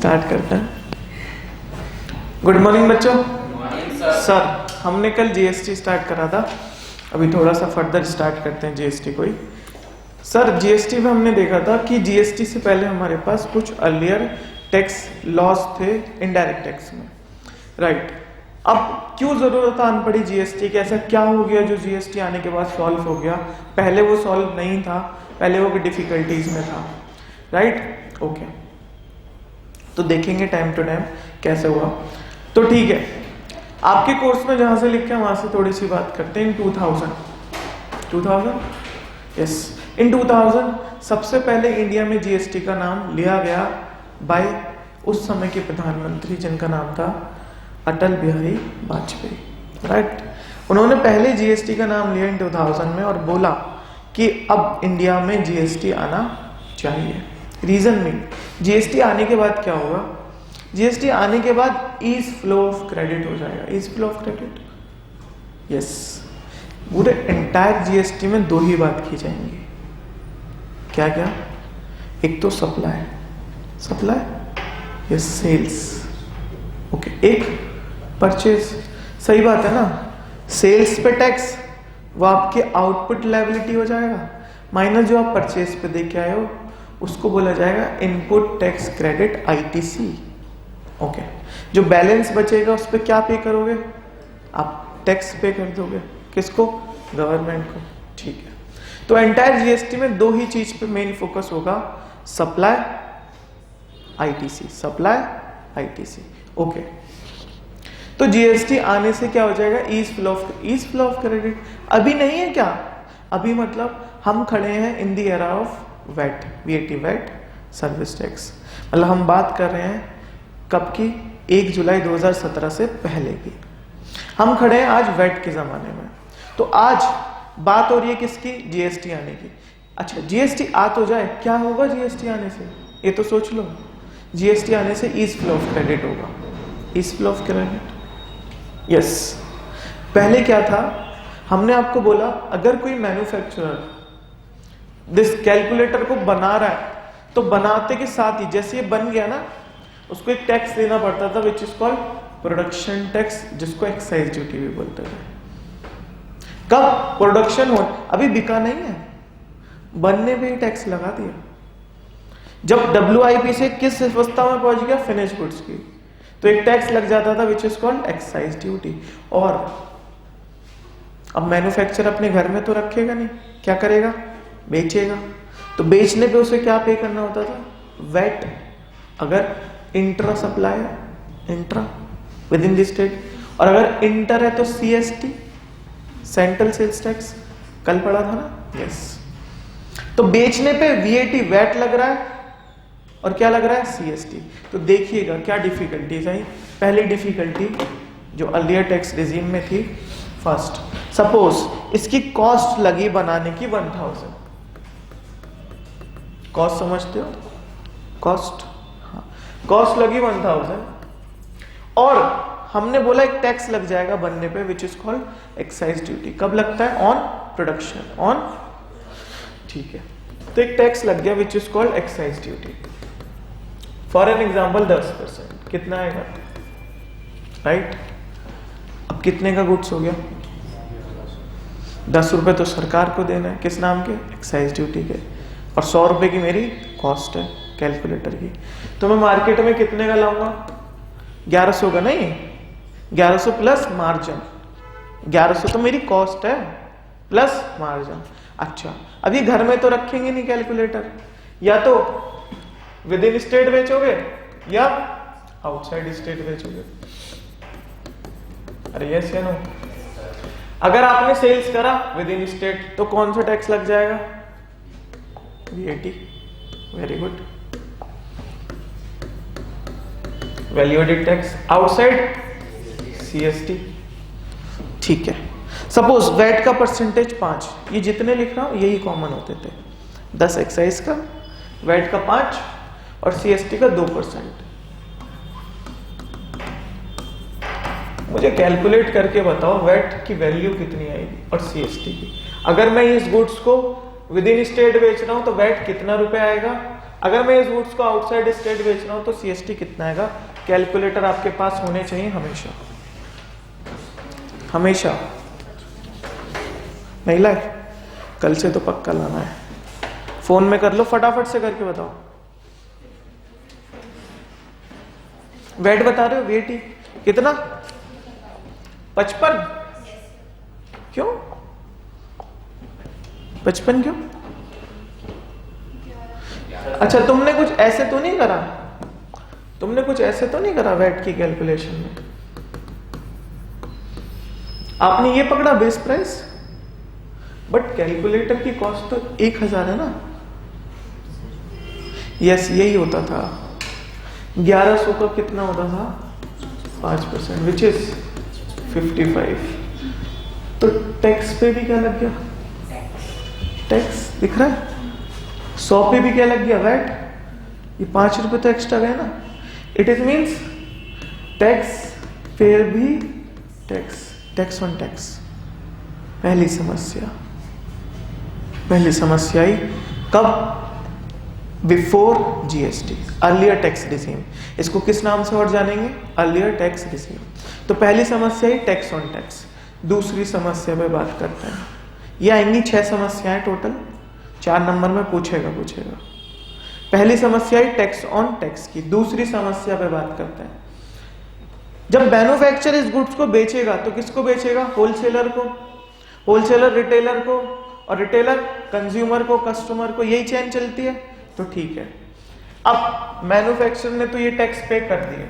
Start करते हैं। Good morning बच्चों। सर हमने कल जीएसटी स्टार्ट करा था, अभी थोड़ा सा फर्दर स्टार्ट करते हैं जीएसटी को ही। सर जीएसटी में हमने देखा था कि जीएसटी से पहले हमारे पास कुछ अर्लियर टैक्स लॉस थे इनडायरेक्ट टैक्स में, राइट। अब क्यों जरूरत आन पड़ी जीएसटी की? ऐसा क्या हो गया जो जीएसटी आने के बाद सॉल्व हो गया? पहले वो सॉल्व नहीं था, पहले वो डिफिकल्टीज में था, राइट। ओके, तो देखेंगे टाइम टू टाइम कैसे हुआ। तो ठीक है, आपके कोर्स में जहां से लिखे वहां से थोड़ी सी बात करते हैं। इन 2000 यस, इन 2000 सबसे पहले इंडिया में जीएसटी का नाम लिया गया बाय उस समय के प्रधानमंत्री जिनका नाम था अटल बिहारी वाजपेयी, राइट। उन्होंने पहले जीएसटी का नाम लिया इन 2000 में और बोला कि अब इंडिया में जीएसटी आना चाहिए। रीजन में जीएसटी आने के बाद क्या होगा? जीएसटी आने के बाद ईज फ्लो ऑफ क्रेडिट हो जाएगा। Ease flow of credit, yes. पूरे एंटायर जीएसटी में दो ही बात की जाएंगी, क्या क्या? एक तो सप्लाई, यस, सेल्स, ओके। एक परचेज, सही बात है ना। सेल्स पे टैक्स, वो आपके आउटपुट लायबिलिटी हो जाएगा, माइनस जो आप परचेज पे दे के आए हो उसको बोला जाएगा input tax credit, ITC, okay. जो बैलेंस बचेगा उस पर क्या पे करोगे? आप टैक्स पे कर दोगे, किसको? गवर्नमेंट को, ठीक है। तो एंटायर जीएसटी में दो ही चीज पे मेन फोकस होगा, supply, ITC, supply, ITC, okay. तो जीएसटी आने से क्या हो जाएगा? Ease flow of credit. अभी नहीं है क्या? अभी मतलब हम खड़े हैं in the era of VAT, VAT, VAT service tax. मतलब हम बात कर रहे हैं कब की? 1 जुलाई 2017 से पहले की। हम खड़े हैं आज वैट के जमाने में। तो आज बात हो रही है किसकी? जीएसटी आने की। अच्छा, जीएसटी आ तो जाए, क्या होगा जीएसटी आने से? ये तो सोच लो। जीएसटी आने से ईज फ्लो ऑफ क्रेडिट होगा, ease flow of credit, yes. पहले क्या था? हमने आपको बोला अगर कोई मैन्युफैक्चरर दिस कैलकुलेटर को बना रहा है तो बनाते के साथ ही जैसे ये बन गया ना, उसको एक टैक्स देना पड़ता था which is called production tax, जिसको एक्साइज ड्यूटी भी बोलते थे। कब प्रोडक्शन हो, अभी बिका नहीं है, बनने पे ही टैक्स लगा दिया। जब डब्ल्यूआईपी से किस अवस्था में पहुंच गया? फिनिश गुड्स की, तो एक टैक्स लग जाता था which is called excise duty. और अब मैन्युफैक्चरर अपने घर में तो रखेगा नहीं, क्या करेगा? बेचेगा। तो बेचने पे उसे क्या पे करना होता था? वैट। अगर इंट्रा सप्लाई है, intra with in the state, और अगर इंटर है तो सीएसटी, सेंट्रल सेल्स टैक्स, कल पढ़ा था ना, यस। तो बेचने पे वीएटी, वैट लग रहा है, और क्या लग रहा है? सीएसटी। तो देखिएगा क्या डिफिकल्टीज आई। पहली डिफिकल्टी जो अर्लियर टैक्स रिजीम में थी, फर्स्ट, सपोज इसकी कॉस्ट लगी बनाने की 1000। कॉस्ट समझते हो? कॉस्ट, हाँ, कॉस्ट लगी 1000 और हमने बोला एक टैक्स लग जाएगा बनने पे which is called excise duty. कब लगता है? ऑन प्रोडक्शन, ऑन, ठीक है। तो एक टैक्स लग गया which is called excise duty. For an example 10%, कितना आएगा? राइट। अब कितने का गुड्स हो गया? 10 रुपए तो सरकार को देना है, किस नाम के? एक्साइज ड्यूटी के, और 100 रुपए की मेरी कॉस्ट है कैलकुलेटर की। तो मैं मार्केट में कितने का लाऊंगा? 1100 का, नहीं, 1100 प्लस मार्जिन। 1100 तो मेरी कॉस्ट है प्लस मार्जिन। अच्छा, अब ये घर में तो रखेंगे नहीं कैलकुलेटर, या तो विद इन स्टेट बेचोगे या आउटसाइड स्टेट बेचोगे। अरे यस या नो? अगर आपने सेल्स करा विद इन स्टेट तो कौन सा टैक्स लग जाएगा? VAT, very good. Value added tax, outside CST, ठीक है। सपोज वैट का परसेंटेज 5, ये जितने लिख रहा हूं यही कॉमन होते थे। 10 एक्साइज का, वैट का 5 और सीएसटी का 2%। मुझे कैलकुलेट करके बताओ वैट की वैल्यू कितनी आएगी और सीएसटी की। अगर मैं इस गुड्स को विद इन स्टेट बेच रहा हूं तो वैट कितना रुपए आएगा? अगर मैं इस गुड्स को आउटसाइड स्टेट बेच रहा हूं तो सीएसटी कितना आएगा, कैलकुलेटर आपके पास होने चाहिए हमेशा, हमेशा। नहीं लाए, कल से तो पक्का लाना है। फोन में कर लो, फटाफट से करके बताओ। वेट बता रहे हो, वेट ही कितना, 55? क्यों 55 क्यों? अच्छा, तुमने कुछ ऐसे तो नहीं करा, तुमने कुछ ऐसे तो नहीं करा वेट की कैलकुलेशन में? आपने ये पकड़ा बेस प्राइस, बट कैलकुलेटर की कॉस्ट तो 1000 है ना। यस, यही होता था। 1100 का कितना होता था, 5%, विच इज 55। तो टैक्स पे भी क्या लग गया, टैक्स दिख रहा है। 100 पे भी क्या लग गया, वैट। ये 5 रुपए तो एक्स्ट्रा गए ना। इट इज मीन्स टैक्स फिर भी टैक्स, टैक्स ऑन टैक्स। पहली समस्या, पहली समस्या आई कब, before GST, earlier tax regime. इसको किस नाम से और जानेंगे, अर्लियर टैक्स रिजीम। तो पहली समस्या ही टैक्स ऑन टैक्स। दूसरी समस्या पे बात करते हैं। ये आएंगी 6 समस्याएं टोटल, 4 नंबर में पूछेगा। पहली समस्या ही टैक्स ऑन टैक्स की। दूसरी समस्या पे बात करते हैं। जब मैन्युफैक्चरर इस गुड्स को बेचेगा तो किसको बेचेगा, होलसेलर को, होलसेलर रिटेलर को, और रिटेलर कंज्यूमर को, कस्टमर को। यही चेन चलती है, तो ठीक है। अब मैन्युफैक्चरर ने तो ये टैक्स पे कर दिए,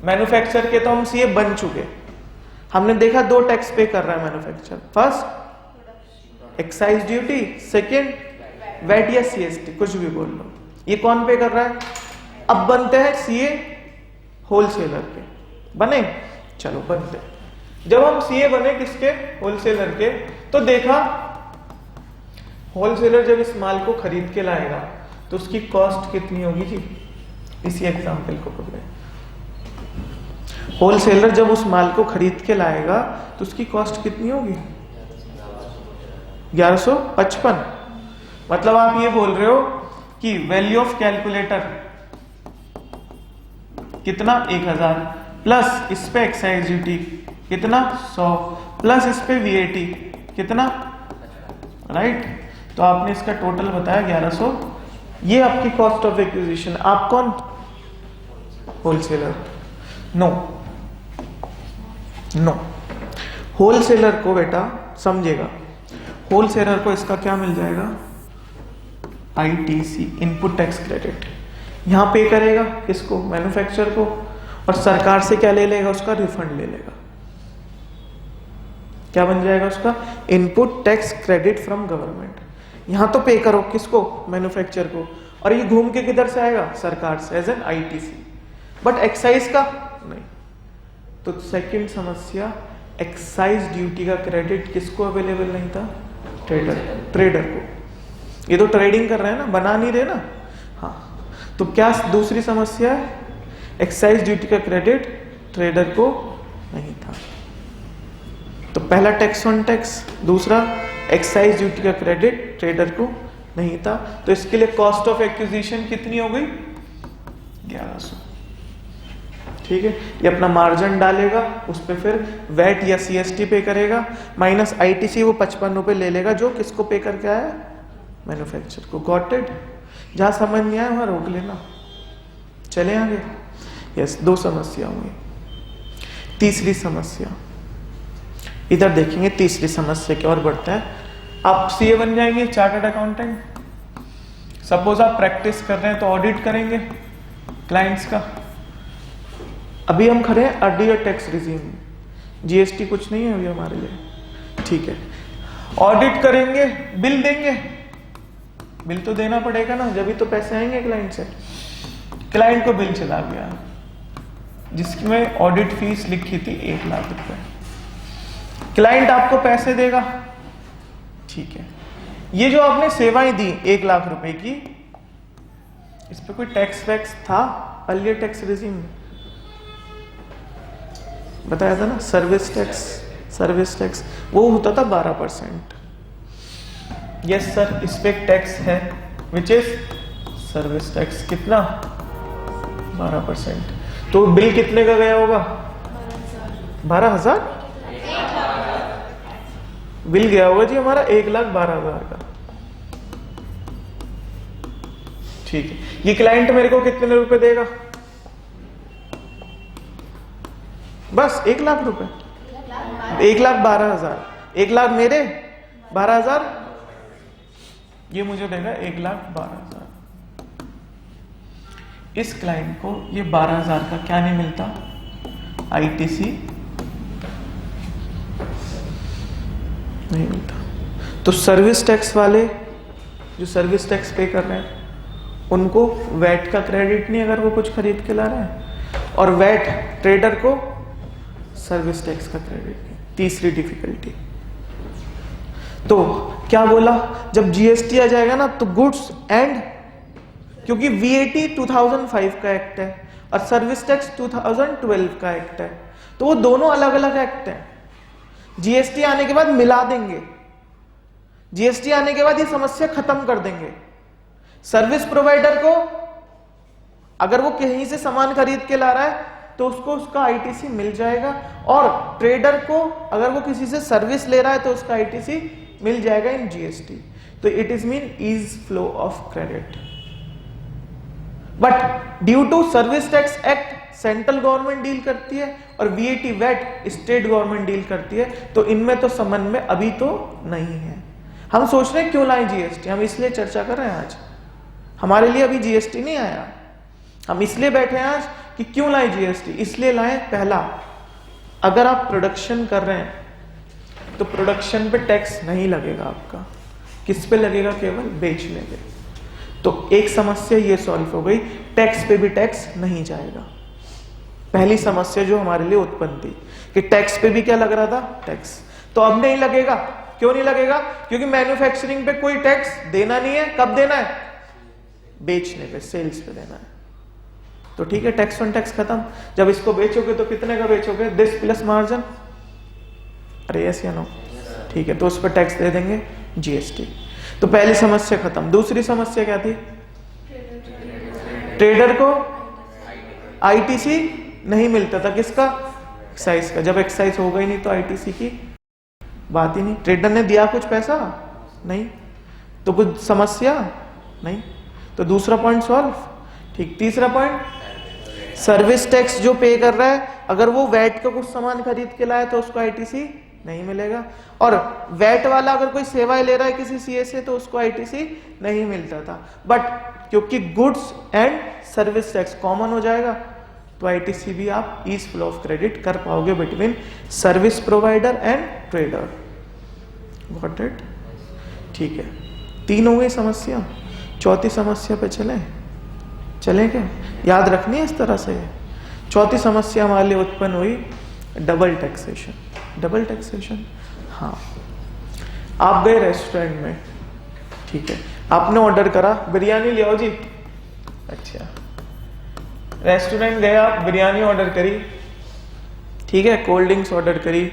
मैन्युफैक्चरर के तो हम सीए बन चुके। हमने देखा 2 टैक्स पे कर रहा है manufacturer, first excise duty, second VAT या सीएसटी, कुछ भी बोल लो। ये कौन पे कर रहा है, अब बनते हैं सीए होलसेलर के। बने, चलो बनते। जब हम सीए बने किसके, होलसेलर के, तो देखा होलसेलर जब इस माल को खरीद के लाएगा तो उसकी कॉस्ट कितनी होगी जी। इसी एग्जांपल को पकड़े, होलसेलर जब उस माल को खरीद के लाएगा तो उसकी कॉस्ट कितनी होगी, 1155। मतलब आप ये बोल रहे हो कि वैल्यू ऑफ कैलकुलेटर कितना, 1000, प्लस इस पे एक्साइज ड्यूटी कितना, 100, प्लस इस पे वीएटी कितना, राइट। तो आपने इसका टोटल बताया 1100। ये आपकी कॉस्ट ऑफ एक्विजिशन। आप कौन, होलसेलर। नो नो, होलसेलर को बेटा समझेगा, होलसेलर को इसका क्या मिल जाएगा, आईटीसी, इनपुट टैक्स क्रेडिट। यहां पे करेगा किसको, मैन्युफैक्चरर को, और सरकार से क्या ले लेगा, उसका रिफंड ले लेगा। क्या बन जाएगा उसका, input tax credit from government. यहां तो पे करो किसको, मैन्युफैक्चरर को, और ये घूम के किधर से आएगा, सरकार से, as an ITC. But excise का नहीं। तो सेकंड समस्या, एक्साइज ड्यूटी का क्रेडिट किसको अवेलेबल नहीं था, ट्रेडर को। ये तो ट्रेडिंग कर रहे हैं ना, बना नहीं रहे ना। हाँ, तो क्या दूसरी समस्या है, एक्साइज ड्यूटी का क्रेडिट ट्रेडर को नहीं था। तो पहला टैक्स ऑन टैक्स, दूसरा एक्साइज ड्यूटी का क्रेडिट ट्रेडर को नहीं था। तो इसके लिए कॉस्ट ऑफ एक्विजिशन कितनी हो गई, 1100। ठीक है, ये अपना मार्जिन डालेगा, उस पर फिर वैट या सीएसटी पे करेगा, माइनस आईटीसी वो 55 रुपए ले लेगा, जो किसको पे करके आया, मैन्युफैक्चरर को। Got it. जहां समझ नहीं आया वहां रोक लेना, चले आगे। यस, 2 समस्या होंगी। तीसरी समस्या, इधर देखेंगे तीसरी समस्या की ओर बढ़ते हैं। आप सीए बन जाएंगे, चार्टर्ड अकाउंटेंट। सपोज आप प्रैक्टिस कर रहे हैं तो ऑडिट करेंगे क्लाइंट्स का। अभी हम खड़े हैं अर्लियर टैक्स रिजीम, जीएसटी कुछ नहीं है अभी हमारे लिए, ठीक है। ऑडिट करेंगे, बिल देंगे, बिल तो देना पड़ेगा ना, जब भी तो पैसे आएंगे क्लाइंट से। क्लाइंट को बिल चला गया जिसमें ऑडिट फीस लिखी थी 1 लाख रुपए। क्लाइंट आपको पैसे देगा, ठीक है। ये जो आपने सेवाएं दी 1 लाख रुपए की, इस पे कोई टैक्स वैक्स था अर्लियर टैक्स रिजीम में, बताया था ना, सर्विस टैक्स वो होता था 12%। यस सर, इस पे टैक्स है विच इज सर्विस टैक्स कितना 12%। तो बिल कितने का गया होगा 12,000 बिल गया होगा जी हमारा 1,12,000 का। ठीक है, ये क्लाइंट मेरे को कितने रुपए देगा? बस 1,00,000 रुपए, 1,12,000। 1,00,000 मेरे, 12,000 ये मुझे देगा 1,12,000। इस क्लाइंट को ये 12,000 का क्या नहीं मिलता? आईटीसी नहीं मिलता। तो सर्विस टैक्स वाले जो सर्विस टैक्स पे कर रहे हैं उनको वैट का क्रेडिट नहीं अगर वो कुछ खरीद के ला रहे हैं, और वैट ट्रेडर को सर्विस टैक्स का क्रेडिट नहीं। तीसरी डिफिकल्टी। तो क्या बोला, जब जीएसटी आ जाएगा ना तो गुड्स एंड, क्योंकि वीएटी 2005 का एक्ट है और सर्विस टैक्स 2012 का एक्ट है, तो वो दोनों अलग अलग एक्ट हैं। जीएसटी आने के बाद मिला देंगे, जीएसटी आने के बाद ये समस्या खत्म कर देंगे। सर्विस प्रोवाइडर को अगर वो कहीं से सामान खरीद के ला रहा है तो उसको उसका आईटीसी मिल जाएगा, और ट्रेडर को अगर वो किसी से सर्विस ले रहा है तो उसका आईटीसी मिल जाएगा इन जीएसटी। तो it is mean ease flow of credit. But due to service tax act central government deal करती है और VAT VAT state government deal करती है, तो इनमें तो समन्वय अभी तो नहीं है। हम सोच रहे हैं क्यों लाएं जीएसटी, हम इसलिए चर्चा कर रहे हैं आज। हमारे लिए अभी जीएसटी नहीं आया, हम इसलिए बैठे हैं आज कि क्यों लाएं जीएसटी। इसलिए लाएं, पहला, अगर आप प्रोडक्शन कर रहे हैं तो प्रोडक्शन पे टैक्स नहीं लगेगा आपका। किस पे लगेगा? केवल बेचने पे। तो एक समस्या ये सॉल्व हो गई, टैक्स पे भी टैक्स नहीं जाएगा। पहली समस्या जो हमारे लिए उत्पन्न थी कि टैक्स पे भी क्या लग रहा था? टैक्स। तो अब नहीं लगेगा। क्यों नहीं लगेगा? क्योंकि मैन्युफैक्चरिंग पे कोई टैक्स देना नहीं है। कब देना है? बेचने पे, सेल्स पे देना है। तो ठीक है, टैक्स ऑन टैक्स खत्म। जब इसको बेचोगे तो कितने का बेचोगे? This plus margin. अरे यस या नो? ठीक है, तो उस पर टैक्स दे देंगे जीएसटी। तो पहली समस्या खत्म। दूसरी समस्या क्या थी? ट्रेडर को आईटीसी नहीं मिलता था। किसका? एक्साइज का। जब एक्साइज होगा ही नहीं तो आईटीसी की बात ही नहीं। ट्रेडर ने दिया कुछ पैसा? नहीं। तो कुछ समस्या? नहीं। तो दूसरा पॉइंट सॉल्व। ठीक। तीसरा पॉइंट, सर्विस टैक्स जो पे कर रहा है अगर वो वैट का कुछ सामान खरीद के लाए तो उसको आईटीसी नहीं मिलेगा, और वैट वाला अगर कोई सेवाएं ले रहा है किसी सीए से तो उसको आईटीसी नहीं मिलता था। बट क्योंकि goods and service tax common हो जाएगा तो आईटीसी भी आप ईज फ्लो ऑफ क्रेडिट कर पाओगे between service provider and trader. Got it? ठीक है, 3 हो गई समस्या। चौथी समस्या पे चलें क्या? याद रखनी है इस तरह से। चौथी समस्या हमारे लिए उत्पन्न हुई डबल टैक्सेशन। डबल टैक्सेशन, हाँ। आप गए रेस्टोरेंट में, ठीक है, आपने ऑर्डर करा बिरयानी ले आओ जी। अच्छा, रेस्टोरेंट गए आप, बिरयानी ऑर्डर करी, ठीक है, कोल्ड ड्रिंक्स ऑर्डर करी,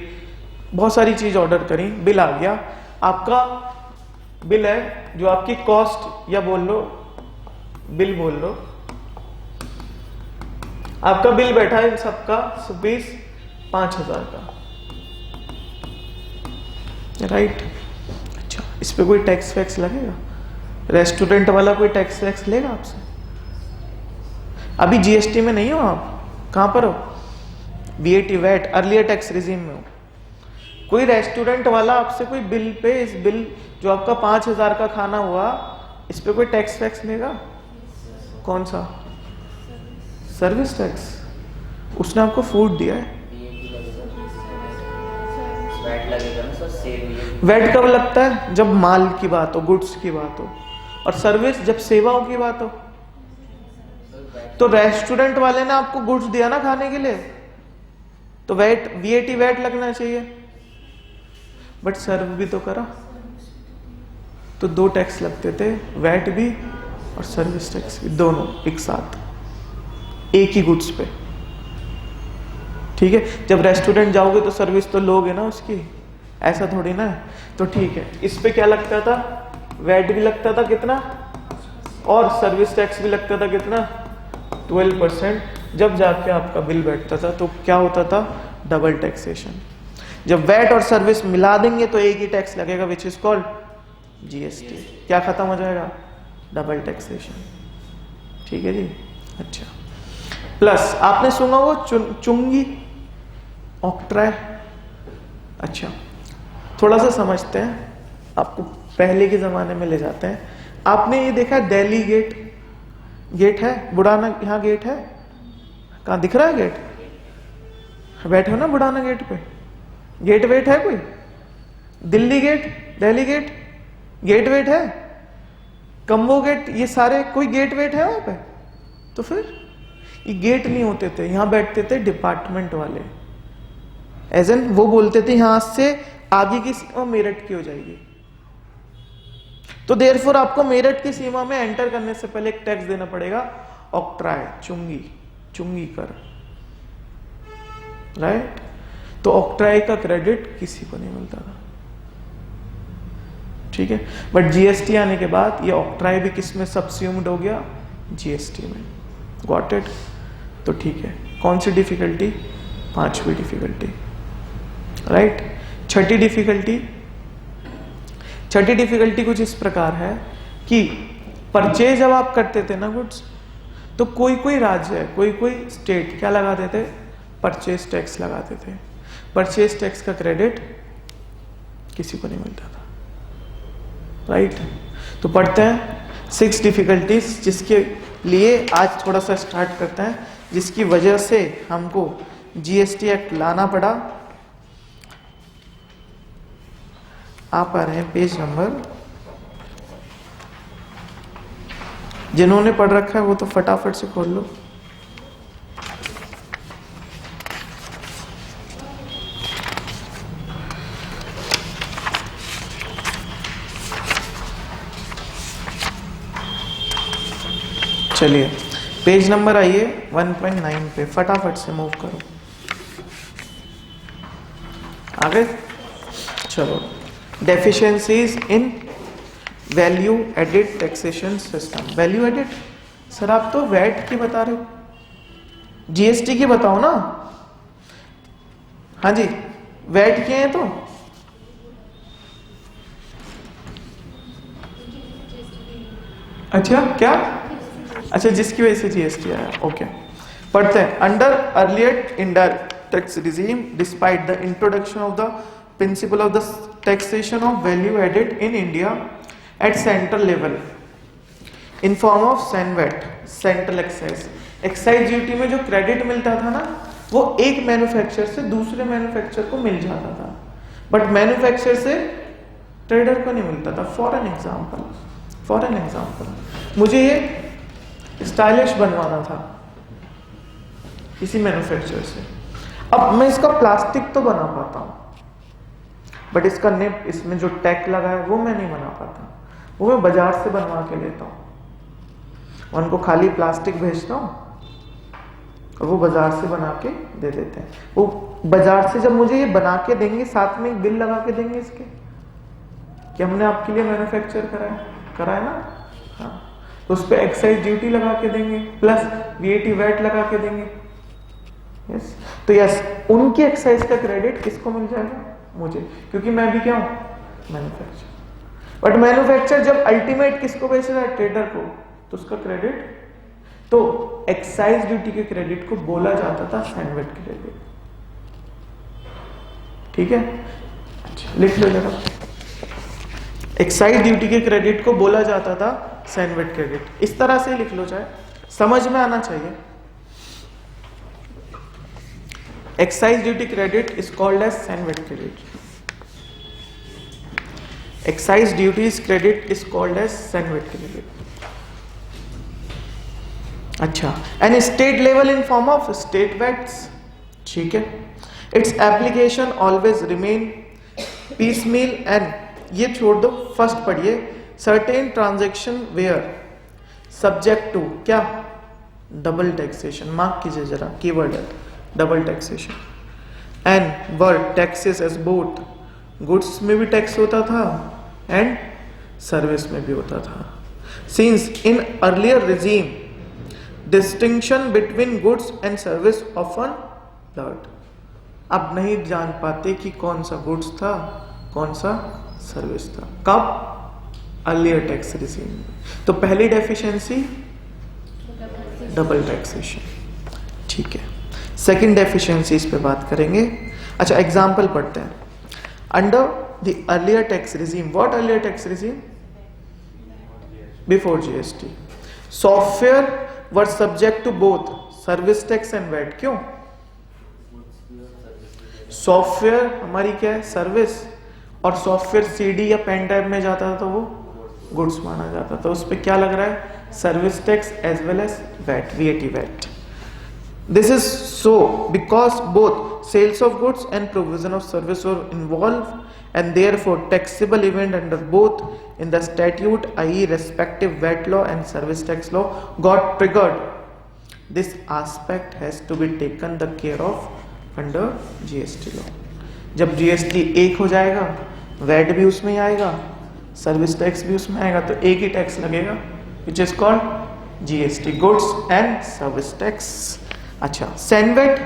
बहुत सारी चीज ऑर्डर करी, बिल आ गया। आपका बिल है जो आपकी कॉस्ट या बोल लो बिल बोल लो, आपका बिल बैठा है इन सबका रुपीज 5,000 का, राइट? अच्छा, इस पे कोई टैक्स वैक्स लगेगा? रेस्टोरेंट वाला कोई टैक्स वैक्स लेगा आपसे? अभी जीएसटी में नहीं हो आप, कहां पर हो? VAT VAT earlier tax regime में हो। कोई रेस्टोरेंट वाला आपसे कोई बिल पे, इस बिल जो आपका 5,000 का खाना हुआ, इस पे कोई टैक्स वैक्स लेगा? कौन सा? Service tax. उसने आपको फूड दिया है। वैट कब लगता है? जब माल की बात हो, गुड्स की बात हो, और सर्विस जब सेवाओं की बात हो। तो रेस्टोरेंट वाले ने आपको गुड्स दिया ना खाने के लिए, तो वैट, वीएटी वैट लगना चाहिए, बट सर्व भी तो करा, तो 2 टैक्स लगते थे, वैट भी और सर्विस टैक्स भी, दोनों एक साथ एक ही गुड्स पे। ठीक है, जब रेस्टोरेंट जाओगे तो सर्विस तो लोगे ना उसकी, ऐसा थोड़ी ना है। तो ठीक है, इस पे क्या लगता था? वैट भी लगता था, कितना? और सर्विस टैक्स भी लगता था कितना 12%। जब जाके आपका बिल बैठता था तो क्या होता था, डबल टैक्सेशन। जब वैट और सर्विस मिला देंगे तो एक ही टैक्स लगेगा, विच इज कॉल्ड जीएसटी। क्या खत्म हो जाएगा, डबल टैक्सेशन। ठीक है जी। अच्छा, प्लस आपने सुना वो चुंगी ऑक्ट्राय। अच्छा, थोड़ा सा समझते हैं, आपको पहले के जमाने में ले जाते हैं। आपने ये देखा दिल्ली गेट, गेट है बुढ़ाना, यहाँ गेट है, कहाँ दिख रहा है गेट, बैठे हो ना बुढ़ाना गेट पे, गेट वेट है कोई, Delhi gate, Delhi gate, gate वेट है, कम्बो गेट, ये सारे कोई गेट वेट है वहां पे? तो फिर ये गेट नहीं होते थे, यहां बैठते थे डिपार्टमेंट वाले, एज एन वो बोलते थे यहां से आगे की सीमा मेरठ की हो जाएगी, तो देयरफॉर आपको मेरठ की सीमा में एंटर करने से पहले एक टैक्स देना पड़ेगा, ऑक्ट्राय, चुंगी, चुंगी कर, राइट। तो ऑक्ट्राय का क्रेडिट किसी को नहीं मिलता था, ठीक है। बट जीएसटी आने के बाद ये ऑक्ट्राय भी किस में सबस्यूम्ड हो गया, जीएसटी में। Got it? तो ठीक है। कौन सी डिफिकल्टी, पांचवी डिफिकल्टी, राइट। छठी डिफिकल्टी, छठी डिफिकल्टी कुछ इस प्रकार है कि परचेज जब आप करते थे ना गुड्स, तो कोई कोई राज्य, कोई कोई स्टेट क्या लगाते थे, परचेज टैक्स लगाते थे। परचेज टैक्स का क्रेडिट किसी को नहीं मिलता था, राइट। तो पढ़ते हैं 6 डिफिकल्टीज, जिसके लिए आज थोड़ा सा स्टार्ट करते हैं, जिसकी वजह से हमको जीएसटी एक्ट लाना पड़ा। आप आ रहे हैं पेज नंबर, जिन्होंने पढ़ रखा है वो तो फटाफट से खोल लो। चलिए पेज नंबर आइए 1.9 पे, फटाफट से मूव करो आगे। चलो, deficiencies in value added taxation system. Value added, sir आप तो वैट की बता रहे हो, जीएसटी की बताओ ना। हाँ जी, वैट के हैं तो अच्छा, क्या, अच्छा जिसकी वजह से जीएसटी आया, ओके। पढ़ते हैं, under earlier indirect tax regime despite the introduction of the principle of the taxation of value added in India at central level in form of CENVAT, central excise. Excise duty में जो credit मिलता था ना, वो एक manufacturer से दूसरे manufacturer को मिल जाता था, बट मैन्युफैक्चरर से ट्रेडर को नहीं मिलता था। फॉर एन एग्जाम्पल, मुझे ये स्टाइलिश बनवाना था किसी मैन्युफैक्चरर से, अब मैं इसका प्लास्टिक तो बना पाता हूँ, बट इसका निप, इसमें जो टैग लगा है वो मैं नहीं बना पाता, वो मैं बाजार से बनवा के लेता हूँ, उनको खाली प्लास्टिक भेजता हूँ और वो बाजार से बना के दे देते हैं। वो बाजार से जब मुझे ये बना के देंगे, साथ में एक बिल लगा के देंगे इसके कि हमने आपके लिए मैन्युफैक्चर कराया ना, हाँ, तो उस पर एक्साइज ड्यूटी लगा के देंगे, प्लस वीएटी वैट लगा के देंगे। यस, तो यस, उनकी एक्साइज का क्रेडिट किसको मिल जाएगा, मुझे, क्योंकि मैं भी क्या हूं, मैन्युफैक्चर। बट मैन्युफैक्चर जब अल्टीमेट किसको बेचेगा, ट्रेडर को, तो उसका क्रेडिट, तो एक्साइज ड्यूटी के क्रेडिट को बोला जाता था सैनवेट क्रेडिट, ठीक है। अच्छा, लिख लो जरा, एक्साइज ड्यूटी के क्रेडिट को बोला जाता था सैनवेट क्रेडिट, इस तरह से लिख लो, चाहे समझ में आना चाहिए। Excise duty credit is called as Sandwich credit. Excise duties credit is called as Sandwich credit. अच्छा, and state level in form of state vats, ठीक है। Its application always remain piecemeal and ये छोड़ दो, फर्स्ट पढ़िए, certain transaction where subject to क्या, double taxation, mark कीजिए जरा, कीवर्ड है double taxation, and were taxes as both, goods में भी टैक्स होता था एंड सर्विस में भी होता था। Since in earlier regime distinction between goods and service often blurred. अब नहीं जान पाते कि कौन सा गुड्स था कौन सा सर्विस था। कब? Earlier tax regime. तो पहली डेफिशिएंसी डबल टैक्सेशन। ठीक है, सेकंड डेफिशिएंसी इस पे बात करेंगे। अच्छा, एग्जांपल पढ़ते हैं। Under the earlier tax regime, what earlier tax regime? Before GST, software were subject to both service tax and VAT. क्यों? सॉफ्टवेयर हमारी क्या है? सर्विस, और सॉफ्टवेयर सीडी या पेन ड्राइव में जाता था तो वो गुड्स माना जाता था। उस पर क्या लग रहा है? Service tax as well as VAT, VAT VAT. This is so because both sales of goods and provision of service were involved, and therefore taxable event under both in the statute, i.e. respective VAT law and service tax law, got triggered. This aspect has to be taken the care of under GST law. जब GST एक हो जाएगा, VAT भी उसमें ही आएगा, service tax भी उसमें आएगा, तो एक ही टैक्स लगेगा, which is called GST, goods and service tax. अच्छा, CENVAT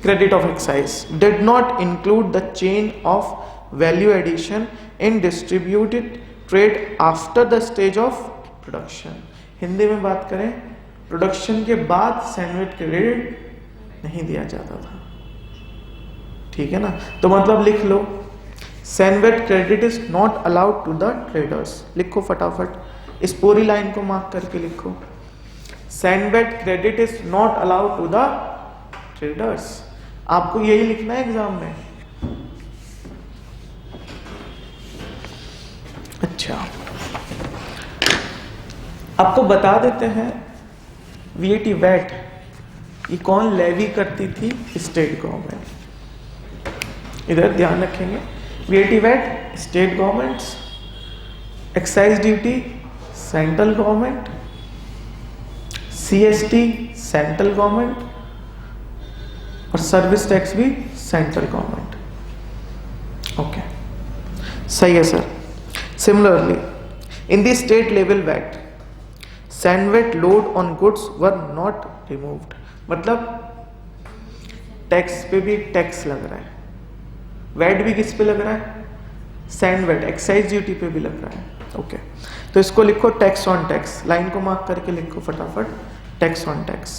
credit of excise did not include the chain of value addition in distributed trade after the stage of production. Hindi में बात करें, प्रोडक्शन के बाद सैनवेट क्रेडिट नहीं दिया जाता था। ठीक है ना? तो मतलब लिख लो, CENVAT credit is not allowed to the traders. लिखो फटाफट, इस पूरी लाइन को मार्क करके लिखो। CENVAT credit is not allowed to the traders. आपको यही लिखना है एग्जाम में। अच्छा, आपको बता देते हैं वीएटी वैट ये कौन लेवी करती थी? State government. इधर ध्यान रखेंगे, VAT VAT state governments, excise duty central government, CST central government, और सर्विस टैक्स भी सेंट्रल गवर्नमेंट। ओके, सही है sir. Similarly in the state level VAT CENVAT load on goods were not removed. मतलब tax पे भी tax लग रहा है, वैट भी किस पे लग रहा है? सैनवेट एक्साइज ड्यूटी पे भी लग रहा है। ओके, तो इसको लिखो टैक्स ऑन टैक्स। लाइन को मार्क करके लिखो फटाफट, टैक्स ऑन टैक्स।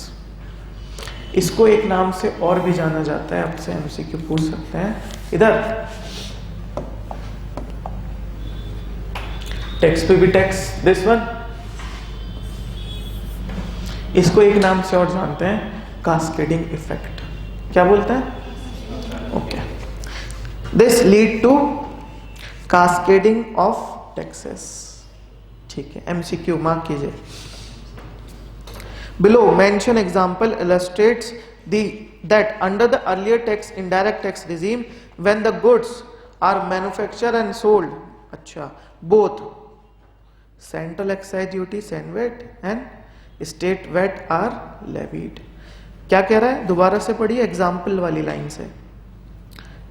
इसको एक नाम से और भी जाना जाता है, आपसे एमसीक्यू पूछ सकते हैं। इधर टैक्स पे भी टैक्स, दिस वन। इसको एक नाम से और जानते हैं, कास्केडिंग इफेक्ट। क्या बोलते हैं? Okay, this lead to cascading of taxes. ठीक है, एमसीक्यू मार्क कीजिए। Below mention example illustrates that under the earlier tax indirect tax regime, when the goods are manufactured and sold, अच्छा, both central excise duty (SENVAT) and state VAT are levied. क्या कह रहा है? दोबारा से पढ़िए example वाली लाइन से।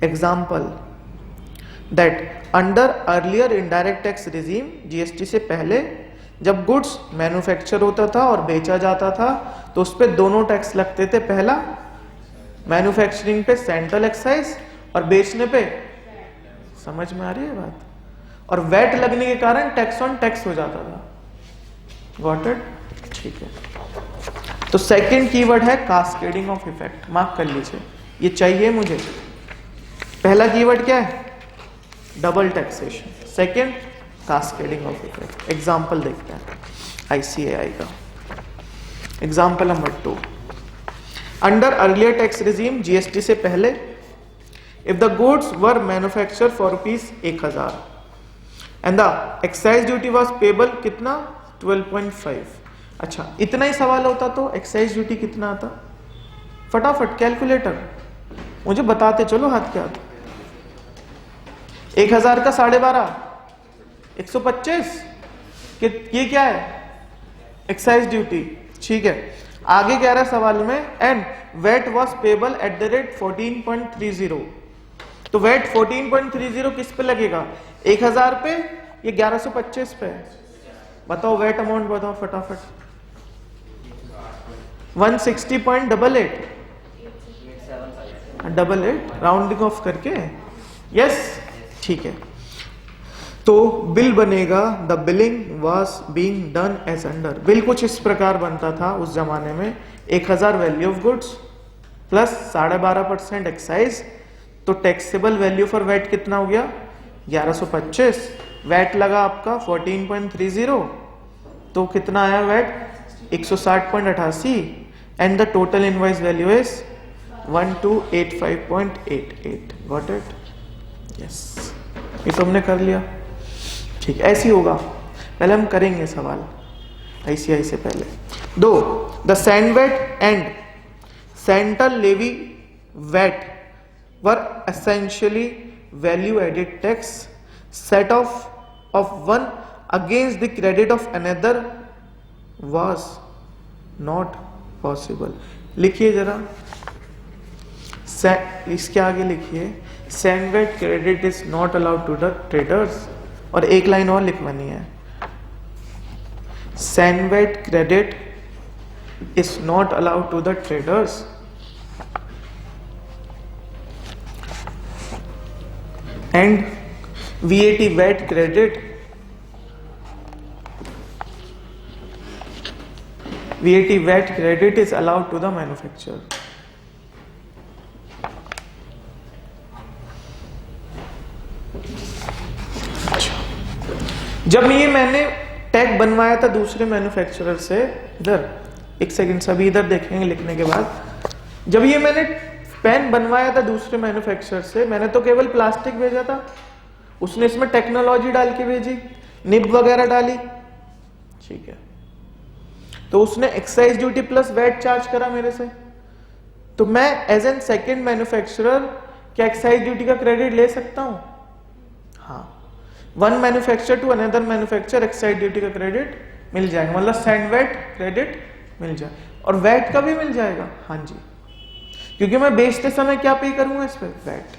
Example that under earlier indirect tax regime, GST से पहले जब गुड्स मैन्युफैक्चर होता था और बेचा जाता था तो उस पे दोनों टैक्स लगते थे। पहला मैन्युफैक्चरिंग पे सेंट्रल एक्साइज और बेचने पे, समझ में आ रही है बात? और वैट लगने के कारण टैक्स ऑन टैक्स हो जाता था। Got it? ठीक है, तो सेकंड कीवर्ड है कास्केडिंग ऑफ इफेक्ट। मार्क कर लीजिए, ये चाहिए मुझे। पहला कीवर्ड क्या है? Double taxation. Second cascading of effect. Example देखते हैं आईसीएआई का। Example number 2, under earlier tax regime GST से पहले if the goods were manufacture for ₹1000 and the excise duty was payable कितना? 12.5। अच्छा, इतना ही सवाल होता तो एक्साइज ड्यूटी कितना आता? फटाफट कैलकुलेटर मुझे बताते चलो हाथ के हाथ। 1000 का 12.5 125। ये क्या है? Excise duty. ठीक है, आगे कह रहा है सवाल में and wait was payable at the rate 14.30। तो वेट 14.30 किस पे लगेगा? 1000 पे ये 1125 पे है। बताओ वेट अमाउंट बताओ फटाफट। 160.88 राउंडिंग ऑफ करके। यस ठीक है। तो बिल बनेगा, the billing was being done as under. Bill कुछ इस प्रकार बनता था उस जमाने में, 1000 value of goods plus 12.5% excise, तो टैक्सेबल वैल्यू फॉर वेट कितना हो गया 1125। वेट लगा आपका 14.30, तो कितना आया VAT 160.88 and the total invoice value is 1285.88। Got it? Yes, ये तो हमने कर लिया। ठीक, ऐसी होगा। पहले हम करेंगे सवाल ICI से पहले। 2, the CENVAT and central levy VAT were essentially value added tax set off of one against the credit of another was not possible। लिखिए जरा, इसके आगे लिखिए CENVAT credit is not allowed to the traders, और एक line और लिखवानी है, CENVAT credit is not allowed to the traders and VAT VAT credit is allowed to the manufacturer। जब ये मैंने टैग बनवाया था दूसरे मैन्युफैक्चरर से, इधर एक सेकंड सभी इधर देखेंगे लिखने के बाद, जब ये मैंने पेन बनवाया था दूसरे मैन्युफैक्चरर से, मैंने तो केवल प्लास्टिक भेजा था, उसने इसमें टेक्नोलॉजी डाल के भेजी, निब वगैरह डाली, ठीक है, तो उसने excise duty plus VAT charge करा मेरे से, तो मैं एज एन सेकेंड मैन्युफैक्चरर क्या एक्साइज ड्यूटी का क्रेडिट ले सकता हूं? हाँ, one manufacturer to another manufacturer excise duty का क्रेडिट मिल जाएगा, मतलब सैंड वेट क्रेडिट मिल जाए, और वेट का भी मिल जाएगा। हाँ जी, क्योंकि मैं बेचते समय क्या पे करूंगा इस पर? वेट।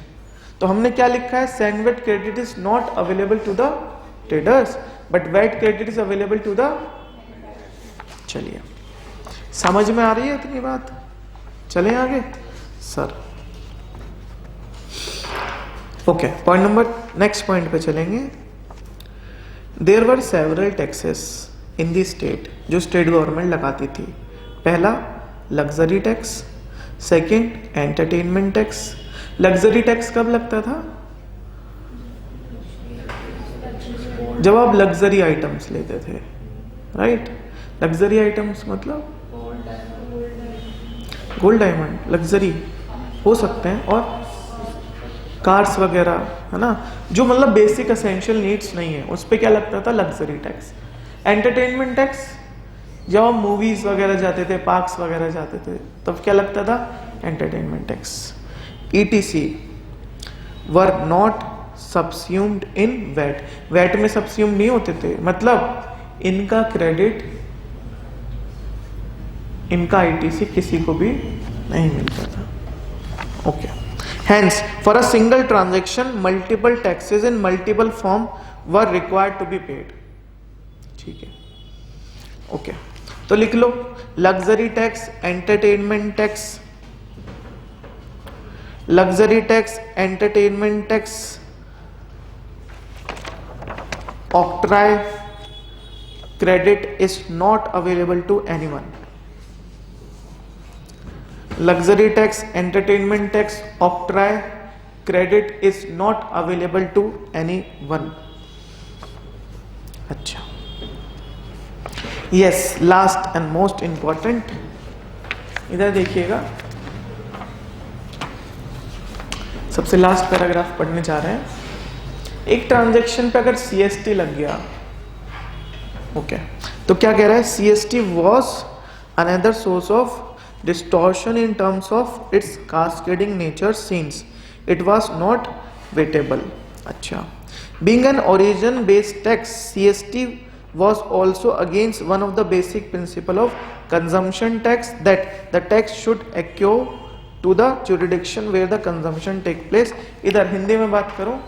तो हमने क्या लिखा है, CENVAT credit is not available to the traders but VAT credit is available to the. चलिए, समझ में आ रही है इतनी बात? चलें आगे sir. Okay, point number, next point पे चलेंगे। There were several taxes in the state, जो स्टेट गवर्नमेंट लगाती थी। पहला luxury tax, second entertainment tax. Luxury tax कब लगता था? जब आप लग्जरी आइटम्स लेते थे, राइट? लग्जरी आइटम्स मतलब गोल्ड डायमंड लग्जरी हो सकते हैं, और कार्स वगैरह, है ना, जो मतलब बेसिक एसेंशियल नीड्स नहीं है, उस पर क्या लगता था? Luxury tax. एंटरटेनमेंट टैक्स, जब हम मूवीज वगैरह जाते थे, पार्क्स वगैरह जाते थे, तब क्या लगता था? Entertainment tax. ETC were not subsumed in VAT, VAT में सबस्यूम नहीं होते थे, मतलब इनका क्रेडिट, इनका ITC किसी को भी नहीं मिलता था। Okay, hence for a single transaction multiple taxes in multiple form were required to be paid. ठीक है, ओके, तो लिख लो luxury tax, entertainment tax, luxury tax, entertainment tax, octroi credit is not available to anyone. Luxury tax, entertainment tax, octroi credit is not available to anyone. अच्छा, yes, last and most important, इधर देखिएगा, सबसे last paragraph पढ़ने जा रहे हैं। एक transaction पे अगर CST लग गया, ओके, तो क्या कह रहा है? CST was another source of distortion in terms of its cascading nature since it was not weightable। अच्छा, being an origin based tax, CST was also against one of the basic principle of consumption tax, that the tax should accrue to the jurisdiction where the consumption take place। इधर हिंदी में बात करूं,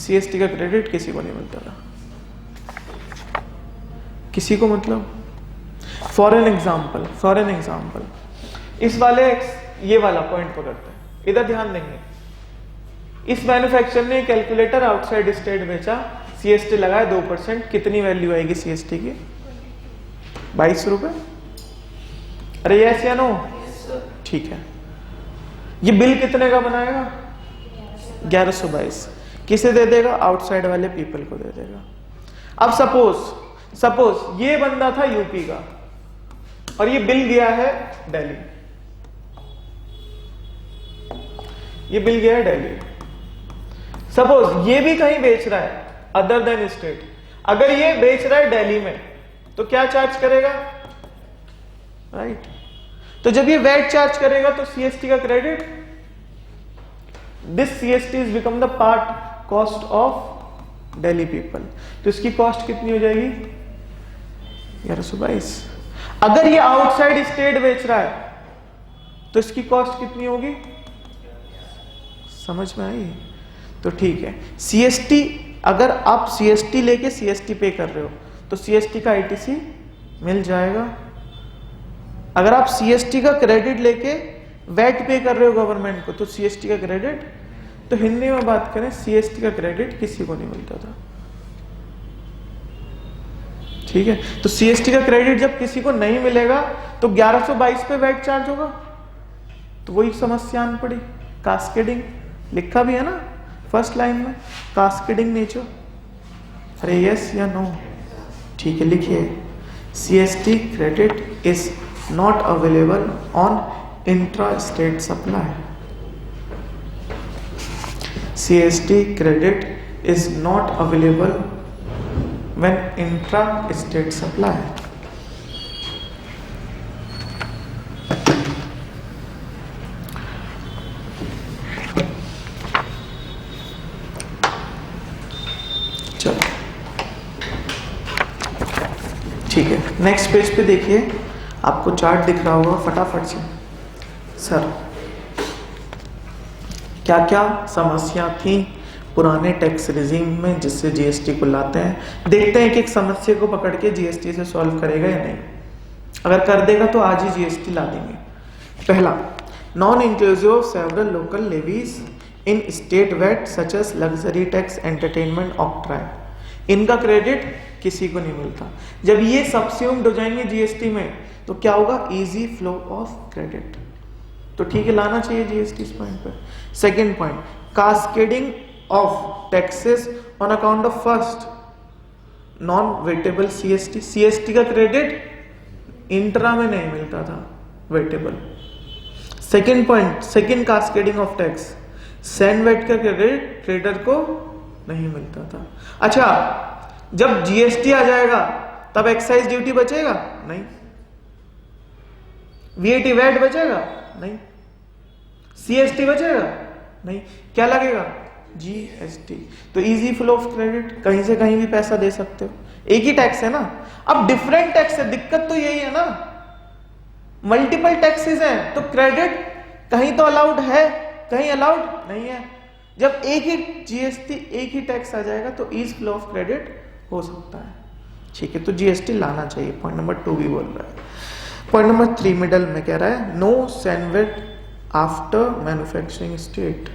CST का credit किसी को नहीं मिलता था, किसी को मतलब। फॉर एन एग्जाम्पल इस वाले ये वाला पॉइंट पकड़ते हैं, इधर ध्यान देंगे। इस मैन्युफैक्चरर ने कैलकुलेटर आउटसाइड स्टेट बेचा, सीएसटी लगाया 2%, कितनी वैल्यू आएगी सीएसटी की? 22 रुपए। अरे यस या नो? ठीक है। ये बिल कितने का बनाएगा? 1122। किसे दे देगा? आउटसाइड वाले पीपल को दे देगा। अब सपोज ये बंदा था यूपी का और ये बिल गया है दिल्ली, ये बिल गया है दिल्ली। सपोज ये भी कहीं बेच रहा है अदर देन स्टेट, अगर ये बेच रहा है दिल्ली में तो क्या चार्ज करेगा? राइट। तो जब ये वैट चार्ज करेगा तो सीएसटी का credit, this CST is become the part cost of Delhi people, तो इसकी कॉस्ट कितनी हो जाएगी? 1122। अगर ये आउटसाइड स्टेट बेच रहा है तो इसकी कॉस्ट कितनी होगी? समझ में आई? तो ठीक है, सीएसटी, अगर आप सीएसटी लेके सीएसटी पे कर रहे हो तो सीएसटी का आईटीसी मिल जाएगा। अगर आप सीएसटी का क्रेडिट लेके वैट पे कर रहे हो गवर्नमेंट को तो सीएसटी का क्रेडिट, तो हिंदी में बात करें सीएसटी का क्रेडिट किसी को नहीं मिलता था। ठीक है, तो सीएसटी का क्रेडिट जब किसी को नहीं मिलेगा तो 1122 पे वैट चार्ज होगा, तो वही समस्या आन पड़ी। कास्केडिंग लिखा भी है ना फर्स्ट लाइन में, कास्केडिंग नेचर। अरे यस या नो? ठीक है, लिखिए CST credit is not available on intra state supply. CST credit is not available when intra-state supply। चलो ठीक है, नेक्स्ट पेज पे देखिए, आपको चार्ट दिख रहा होगा, फटाफट से। सर क्या क्या समस्या थी पुराने टैक्स रिजीम में जिससे जीएसटी को लाते हैं? देखते हैं कि एक समस्या को पकड़ के जीएसटी से सॉल्व करेगा या नहीं। अगर कर देगा तो आज ही जीएसटी ला देंगे। पहला, non inclusive of several local levies in state VAT such as luxury tax, entertainment, octroi. इनका क्रेडिट किसी को नहीं मिलता। जब ये सब्स्यूम्ड हो जाएंगे जीएसटी में तो क्या होगा? Easy flow of credit. तो ठीक है, लाना चाहिए जीएसटी इस पॉइंट पर। Second point, cascading of taxes on account of first non vatable CST। CST का क्रेडिट इंट्रा में नहीं मिलता था, vatable. Second point, second cascading of tax, CENVAT का क्रेडिट ट्रेडर को नहीं मिलता था। अच्छा, जब जीएसटी आ जाएगा तब एक्साइज ड्यूटी बचेगा? नहीं। वीएटी वैट बचेगा? नहीं। सीएसटी बचेगा? नहीं। क्या लगेगा? जीएसटी। तो इजी फ्लो ऑफ क्रेडिट, कहीं से कहीं भी पैसा दे सकते हो, एक ही टैक्स है ना। अब डिफरेंट टैक्स है, दिक्कत तो यही है ना, मल्टीपल टैक्सेस हैं, तो क्रेडिट कहीं तो अलाउड है, कहीं अलाउड नहीं है। जब एक ही जीएसटी, एक ही टैक्स आ जाएगा तो इजी फ्लो ऑफ क्रेडिट हो सकता है। ठीक है, तो जीएसटी लाना चाहिए, पॉइंट नंबर 2 भी बोल रहा है। पॉइंट नंबर 3 मिडल में कह रहा है no CENVAT after manufacturing state,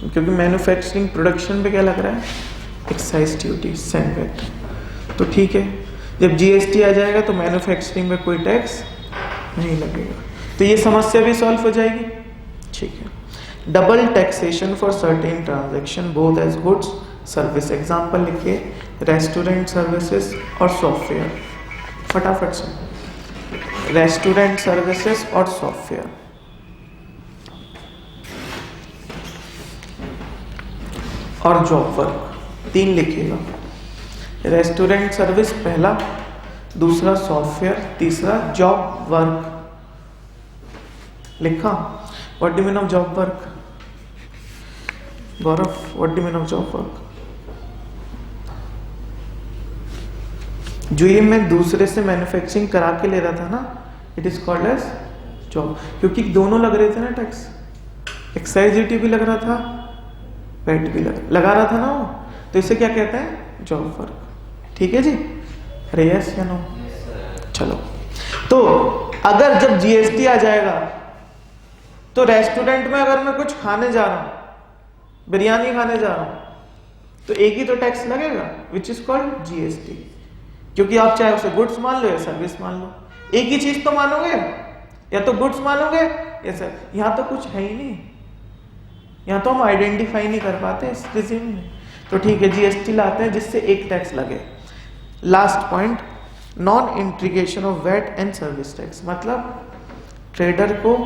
क्योंकि मैन्युफैक्चरिंग प्रोडक्शन पे क्या लग रहा है? Excise duty, CENVAT. तो ठीक है, जब जीएसटी आ जाएगा तो मैन्युफैक्चरिंग में कोई टैक्स नहीं लगेगा, तो ये समस्या भी सॉल्व हो जाएगी। ठीक है, double taxation for certain transaction both as goods service. Example लिखिए, रेस्टोरेंट सर्विसेज और सॉफ्टवेयर। फटाफट से, रेस्टोरेंट सर्विसेज और सॉफ्टवेयर। और जॉब वर्क, 3 लिखिएगा। रेस्टोरेंट सर्विस पहला, दूसरा सॉफ्टवेयर, तीसरा जॉब वर्क। लिखा? What do you mean of job work? Gaurav, what do you mean of job work? जो ये मैं दूसरे से मैन्युफैक्चरिंग करा के ले रहा था ना, it is called as job, क्योंकि दोनों लग रहे थे ना टैक्स, एक्साइज ड्यूटी भी लग रहा था, वैट भी लगा रहा था ना वो, तो इसे क्या कहते हैं, जॉब वर्क। ठीक है जी, अरे यस या नो? चलो, तो अगर जब जीएसटी आ जाएगा तो रेस्टोरेंट में अगर मैं कुछ खाने जा रहा हूं, बिरयानी खाने जा रहा हूं, तो एक ही तो टैक्स लगेगा, विच इज कॉल्ड जीएसटी। क्योंकि आप चाहे उसे गुड्स मान लो या सर्विस मान लो, एक ही चीज तो मानोगे, या तो गुड्स मानोगे या सर। यहां तो कुछ है ही नहीं, यहां तो हम आइडेंटिफाई नहीं कर पाते इस रिजिम में। तो ठीक है, जीएसटी लाते हैं जिससे एक टैक्स लगे। Last point, non integration of VAT and service tax, मतलब ट्रेडर को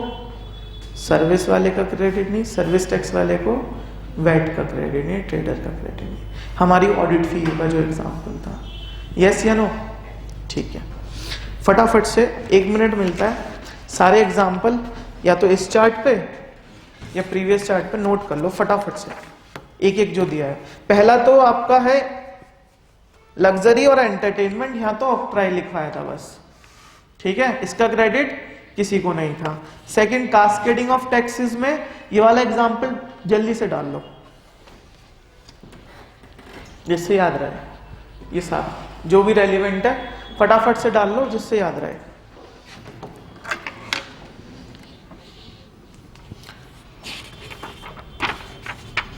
सर्विस वाले का क्रेडिट नहीं, सर्विस टैक्स वाले को वैट का क्रेडिट नहीं, ट्रेडर का क्रेडिट नहीं। हमारी ऑडिट फी का जो एग्जाम्पल था, यस या नो? ठीक है, फटाफट से 1 मिनट मिलता है, सारे एग्जाम्पल या तो इस चार्ट पे या प्रीवियस चार्ट पे नोट कर लो फटाफट से, एक एक जो दिया है। पहला तो आपका है लग्जरी और एंटरटेनमेंट, यहां तो ऑक्ट्राई लिखवाया था बस, ठीक है, इसका क्रेडिट किसी को नहीं था। सेकंड, कास्केडिंग ऑफ टैक्सेस में ये वाला एग्जांपल जल्दी से डाल लो जिससे याद रहे, ये सारा जो भी रेलिवेंट है फटाफट से डाल लो जिससे याद रहे।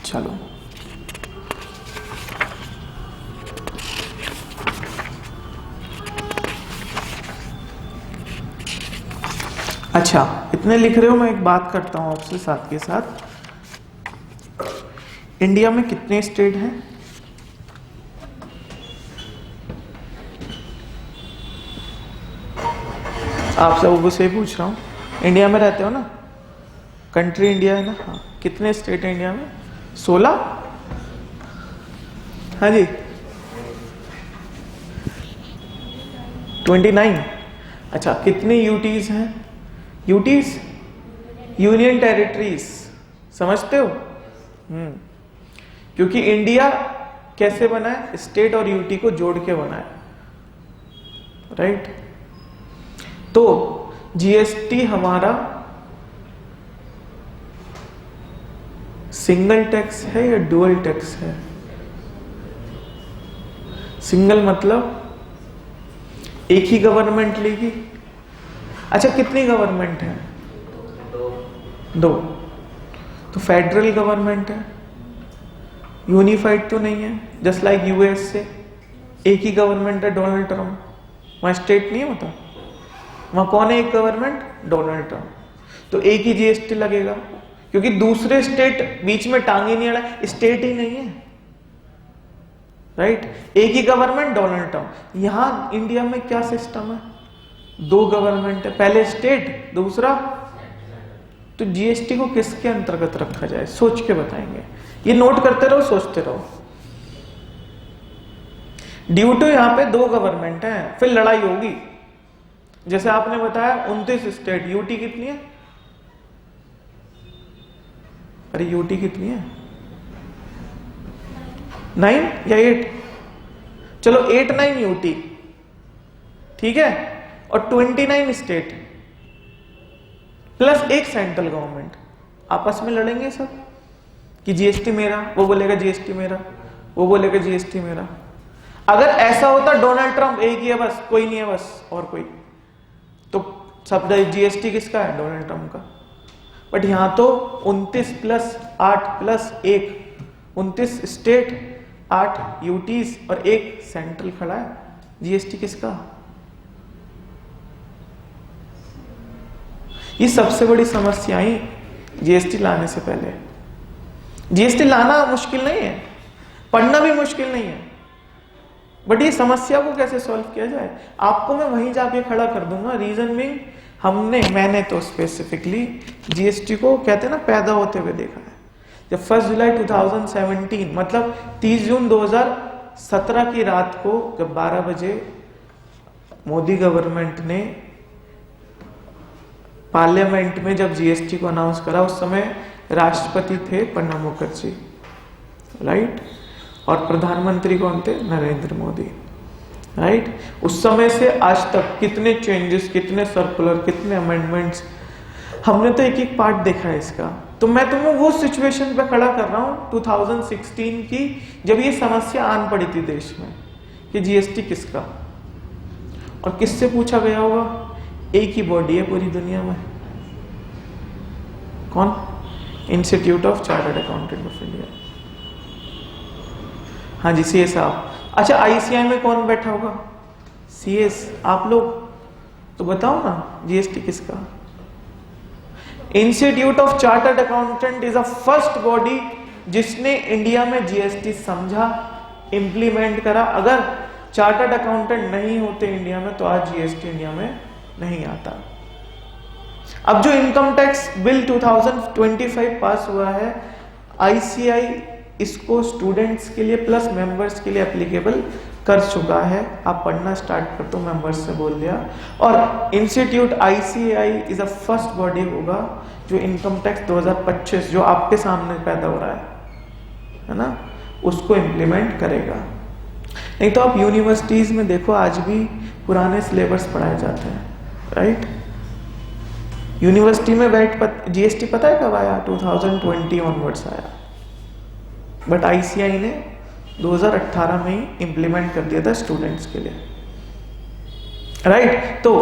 चलो, अच्छा, इतने लिख रहे हो, मैं एक बात करता हूं आपसे साथ के साथ। इंडिया में कितने स्टेट हैं? आप सब से पूछ रहा हूं, इंडिया में रहते हो ना, कंट्री इंडिया है ना, हाँ, कितने स्टेट है इंडिया में? 16? हाँ जी, 29। अच्छा, कितने यूटीज हैं? यूटीज यूनियन टेरिटरीज, समझते हो? क्योंकि इंडिया कैसे बना है, स्टेट और यूटी को जोड़ के बना है, राइट? तो जीएसटी हमारा सिंगल टैक्स है या डुअल टैक्स है? सिंगल मतलब एक ही गवर्नमेंट लेगी। अच्छा, कितनी गवर्नमेंट है? दो। तो फेडरल गवर्नमेंट है, यूनिफाइड तो नहीं है, जस्ट लाइक यूएस से एक ही गवर्नमेंट है, डोनाल्ड ट्रम्प। वहां स्टेट नहीं होता, वहां कौन है एक गवर्नमेंट? Donald Trump. तो एक ही जीएसटी लगेगा, क्योंकि दूसरे स्टेट बीच में टांगे नहीं अड़ा, स्टेट ही नहीं है, राइट? एक ही गवर्नमेंट, डोनाल्ड ट्रम्प। यहां इंडिया में क्या सिस्टम है? दो गवर्नमेंट है, पहले स्टेट, दूसरा। तो जीएसटी को किसके अंतर्गत रखा जाए, सोच के बताएंगे। ये नोट करते रहो, सोचते रहो। ड्यू टू यहां पे दो गवर्नमेंट है, फिर लड़ाई होगी। जैसे आपने बताया 29 स्टेट, यूटी कितनी है? अरे यूटी कितनी है? 9 या 8? चलो 8-9 यूटी, ठीक है, और 29 स्टेट प्लस एक सेंट्रल गवर्नमेंट आपस में लड़ेंगे सब कि जीएसटी मेरा, वो बोलेगा जीएसटी मेरा, वो बोलेगा जीएसटी मेरा। अगर ऐसा होता डोनाल्ड ट्रम्प एक ही है बस, कोई नहीं है बस और कोई, तो सब जीएसटी किसका है? डोनाल्ड ट्रम्प का। बट यहां तो 29 + 8 + 1, 29 स्टेट, 8 यूटीज और एक सेंट्रल खड़ा है, जीएसटी किसका? ये सबसे बड़ी समस्या ही जीएसटी लाने से पहले। जीएसटी लाना मुश्किल नहीं है, पढ़ना भी मुश्किल नहीं है, बट ये समस्या को कैसे सॉल्व किया जाए आपको मैं वहीं जाके खड़ा कर दूंगा। रीजन मीन मैंने तो स्पेसिफिकली जीएसटी को कहते हैं ना पैदा होते हुए देखा है। जब 1 जुलाई 2017 मतलब 30 जून 2017 की रात को जब 12 बजे मोदी गवर्नमेंट ने पार्लियामेंट में जब जीएसटी को अनाउंस करा, उस समय राष्ट्रपति थे प्रणब मुखर्जी, राइट? और प्रधानमंत्री कौन थे? नरेंद्र मोदी, राइट? उस समय से आज तक कितने चेंजेस, कितने सर्कुलर, कितने अमेंडमेंट्स, हमने तो एक एक पार्ट देखा है इसका। तो तो मैं तुम्हें वो सिचुएशन पे खड़ा कर रहा हूं 2016 की, जब ये समस्या आन पड़ी थी देश में कि जीएसटी किसका, और किससे पूछा गया होगा? एक ही बॉडी है पूरी दुनिया में, कौन? Institute of chartered accountant of India. हाँ जी, सीए साहब। अच्छा, आईसीआई में कौन बैठा होगा? सीएस। आप लोग तो बताओ ना, जीएसटी किसका? Institute of chartered accountant is a first body जिसने इंडिया में जीएसटी समझा, इंप्लीमेंट करा। अगर चार्टर्ड अकाउंटेंट नहीं होते इंडिया में तो आज जीएसटी इंडिया में नहीं आता। अब जो इनकम टैक्स बिल 2025 पास हुआ है, आईसीआई इसको स्टूडेंट्स के लिए प्लस मेंबर्स के लिए एप्लीकेबल कर चुका है। आप पढ़ना स्टार्ट कर दो, मेंबर्स से बोल दिया। और institute ICI is a first body होगा जो इनकम टैक्स 2025 जो आपके सामने पैदा हो रहा है ना, उसको इम्प्लीमेंट करेगा। नहीं तो आप यूनिवर्सिटीज में देखो, आज भी पुराने सिलेबस पढ़ाए जाते हैं, राइट? यूनिवर्सिटी में वैट जीएसटी पता है कब आया? 2020 ऑनवर्ड्स आया, बट आईसीआई ने 2018 में ही इंप्लीमेंट कर दिया था स्टूडेंट्स के लिए, राइट? तो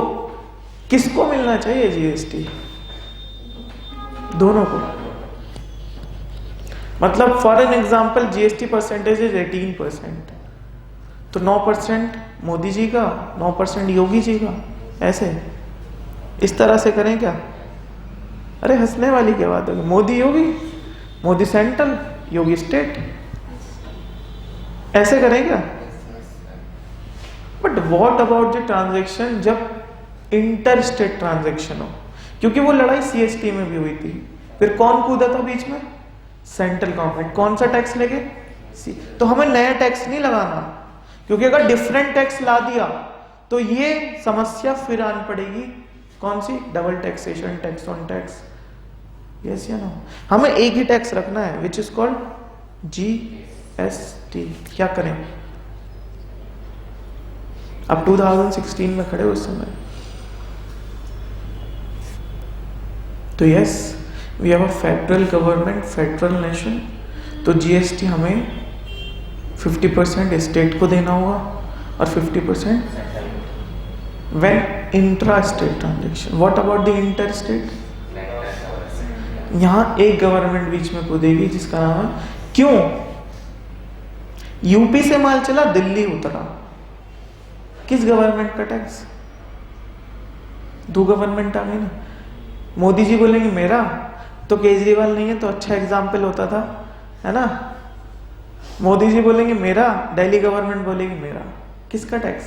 किसको मिलना चाहिए जीएसटी? दोनों को। मतलब for an example GST percentage is 18%, तो 9% मोदी जी का, 9% योगी जी का, ऐसे इस तरह से करें क्या? अरे हंसने वाली क्या बात है? मोदी योगी, मोदी सेंट्रल, योगी स्टेट, ऐसे करें क्या? But what about the transaction जब इंटर स्टेट ट्रांजैक्शन हो? क्योंकि वो लड़ाई सीएसटी में भी हुई थी। फिर कौन कूदा था बीच में? Central government. कौन सा टैक्स लेके? तो हमें नया टैक्स नहीं लगाना, क्योंकि अगर डिफरेंट टैक्स ला दिया तो ये समस्या फिर आन पड़ेगी। कौन सी? Double taxation, tax on tax. Yes या नो? हमें एक ही टैक्स रखना है, विच इज कॉल्ड जीएसटी। क्या करें? अब 2016 में खड़े उस समय, तो yes, we have a federal government, federal nation, तो जीएसटी हमें 50% स्टेट को देना होगा और 50% when intra state transaction. What about the inter state? यहां एक गवर्नमेंट बीच में कूदेगी जिसका नाम है, क्यों? यूपी से माल चला, दिल्ली उतरा, किस गवर्नमेंट का टैक्स? दो गवर्नमेंट आ गई ना। मोदी जी बोलेंगे मेरा, तो केजरीवाल नहीं है तो अच्छा एग्जाम्पल होता था, है ना? मोदी जी बोलेंगे मेरा, दिल्ली गवर्नमेंट बोलेगी मेरा, किसका टैक्स?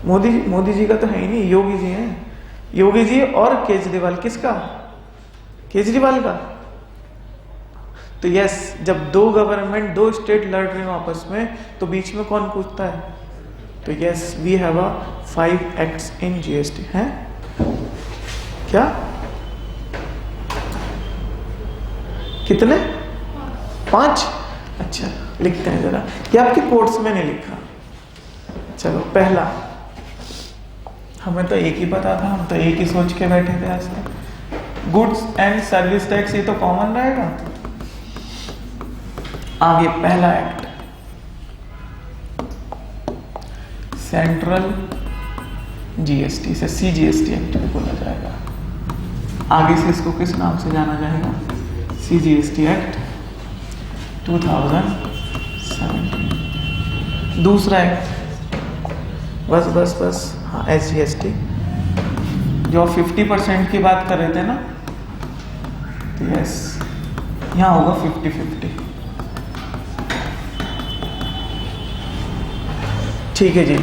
मोदी जी का तो है ही नहीं, योगी जी हैं। योगी जी और केजरीवाल, किसका? केजरीवाल का। तो यस, जब दो गवर्नमेंट, दो स्टेट लड़ रहे हो आपस में, तो बीच में कौन पूछता है? तो yes, we have a 5 acts in GST. है क्या? कितने? 5? अच्छा, लिखते हैं जरा, ये आपके कोर्स में नहीं लिखा। चलो, पहला, हमें तो एक ही पता था, हम तो एक ही सोच के बैठे थे आज तक। गुड्स एंड सर्विस टैक्स, ये तो कॉमन रहेगा। आगे पहला एक्ट, सेंट्रल जीएसटी, से सीजीएसटी एक्ट भी बोला जाएगा। आगे से इसको किस नाम से जाना जाएगा? CGST act 2017। दूसरा एक्ट, बस हाँ, एसजीएसटी, जो 50% की बात कर रहे थे ना, तो यस, यहां होगा 50-50। ठीक है जी।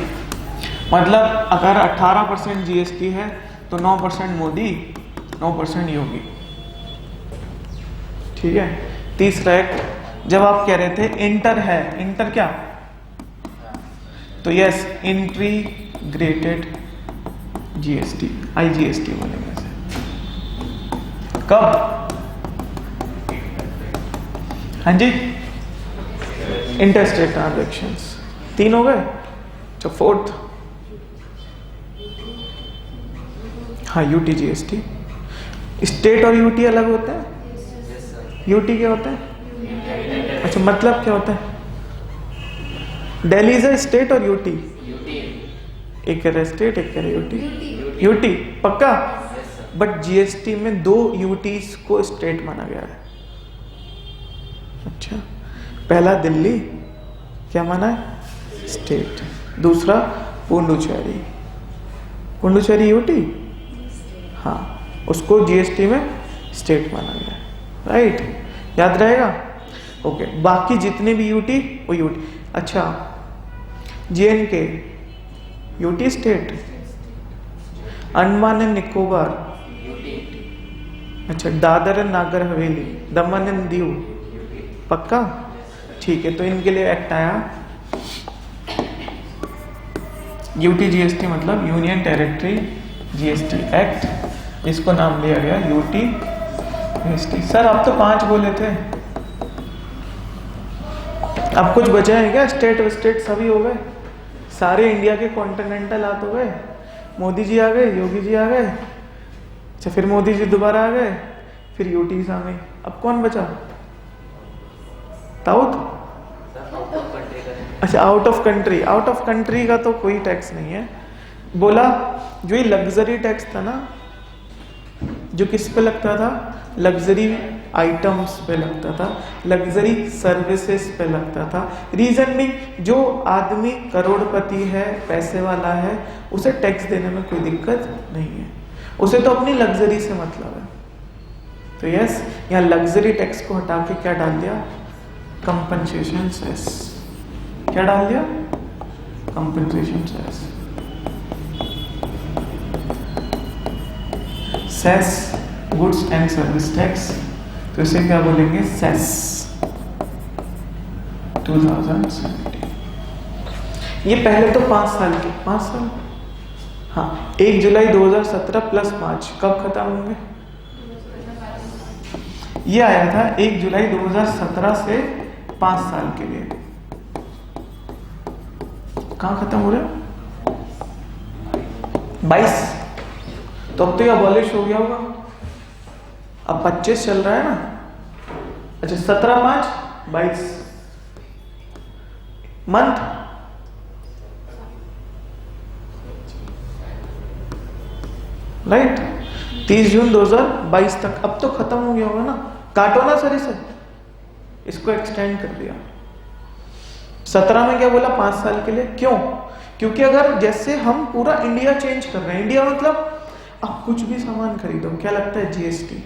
मतलब अगर 18% जीएसटी है तो 9% मोदी, 9% योगी। ठीक है। तीसरा एक्ट, जब आप कह रहे थे इंटर है, इंटर क्या? तो यस, इंटीग्रेटेड जीएसटी, आईजीएसटी बोलेंगे इसे। कब? हाँ जी, इंटरस्टेट ट्रांजैक्शंस। 3 हो गए। तो 4th, हाँ यूटी जीएसटी। स्टेट और यूटी अलग होते हैं? यूटी क्या होता है? अच्छा, मतलब क्या होता है? दिल्ली इज अ स्टेट और यूटी? एक कह रहा है स्टेट, एक कह रहा है यूटी। यूटी पक्का? बट जीएसटी में 2 यूटीज को स्टेट माना गया है। अच्छा, पहला दिल्ली क्या माना है? स्टेट। दूसरा पुडुचेरी। पुडुचेरी यूटी, हाँ, उसको जीएसटी में स्टेट माना गया है। राइट, याद रहेगा? ओके, बाकी जितने भी यूटी वो यूटी। अच्छा, JNK UT state, Andaman and Nicobar, अच्छा, Dadar and Nagar Haveli, Daman and Diu, पक्का? ठीक है, तो इनके लिए एक्ट आया यूटी जीएसटी, मतलब यूनियन टेरिटरी जीएसटी एक्ट, इसको नाम दिया गया यूटी जीएसटी। सर आप तो 5 बोले थे, अब कुछ बचा है क्या? स्टेट स्टेट सभी हो गए, सारे इंडिया के कॉन्टिनेंटल हाथ हो गए। मोदी जी आ गए, योगी जी आ गए, अच्छा फिर मोदी जी दोबारा आ गए, फिर यूटी आ गई। अब कौन बचा? साउथ? अच्छा, out of country. Out of country का तो कोई टैक्स नहीं है। बोला जो ये लग्जरी टैक्स था ना, जो किस पे लगता था? लग्जरी आइटम्स पे लगता था, लग्जरी सर्विसेज पे लगता था। रीजन भी, जो आदमी करोड़पति है, पैसे वाला है, उसे टैक्स देने में कोई दिक्कत नहीं है, उसे तो अपनी लग्जरी से मतलब है। तो यस, यहाँ लग्जरी टैक्स को हटा के क्या डाल दिया? Compensation cess. क्या डाल दिया? Compensation cess. Cess goods and service tax, तो इसे क्या बोलेंगे? सेस 2017। ये पहले तो 5 साल के, 5 साल, हाँ, 1 जुलाई 2017 प्लस 5 कब खत्म होंगे? ये आया था 1 जुलाई 2017 से 5 साल के लिए। कहां खत्म हो रहा है? 22, तो अब तो ये अबॉलिश हो गया होगा। अब 25 चल रहा है ना, अच्छा 17 5 22 मंथ, राइट, 30 जून 2022 तक। अब तो खत्म हो गया होगा ना, काटो ना सर इसे, इसको एक्सटेंड कर दिया। 17 में क्या बोला? 5 साल के लिए। क्यों? क्योंकि अगर जैसे हम पूरा इंडिया चेंज कर रहे हैं, इंडिया मतलब आप कुछ भी सामान खरीदो, क्या लगता है? जीएसटी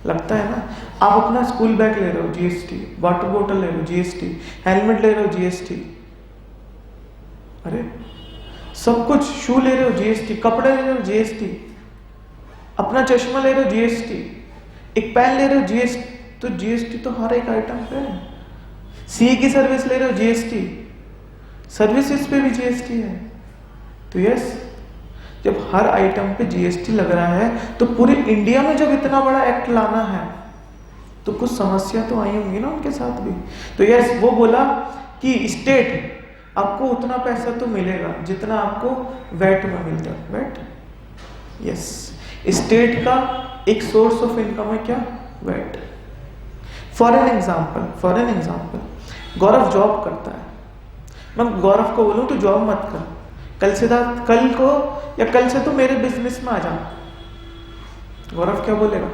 लगता है ना। आप अपना स्कूल बैग ले रहे हो, जीएसटी, वाटर बोतल ले रहे हो, जीएसटी, हेलमेट ले रहे हो, जीएसटी, अरे सब कुछ, शू ले रहे हो, जीएसटी, कपड़े ले रहे हो, जीएसटी, अपना चश्मा ले रहे हो, जीएसटी, एक पेन ले रहे हो, जीएसटी, तो जीएसटी तो हर एक आइटम पे है। सी की सर्विस ले रहे हो, जीएसटी, सर्विसेज पे भी जीएसटी है। तो यस, जब हर आइटम पे जीएसटी लग रहा है, तो पूरे इंडिया में जब इतना बड़ा एक्ट लाना है, तो कुछ समस्या तो आई होंगी ना उनके साथ भी। तो यस, वो बोला कि स्टेट आपको उतना पैसा तो मिलेगा जितना आपको वैट में मिलता है। वैट, यस, स्टेट का एक सोर्स ऑफ इनकम है क्या? VAT. For an example, Gaurav job करता है, मैं गौरव को बोलूं तो जॉब मत कर, कल को या कल से तो मेरे बिजनेस में आ जा। गौरव क्या बोलेगा?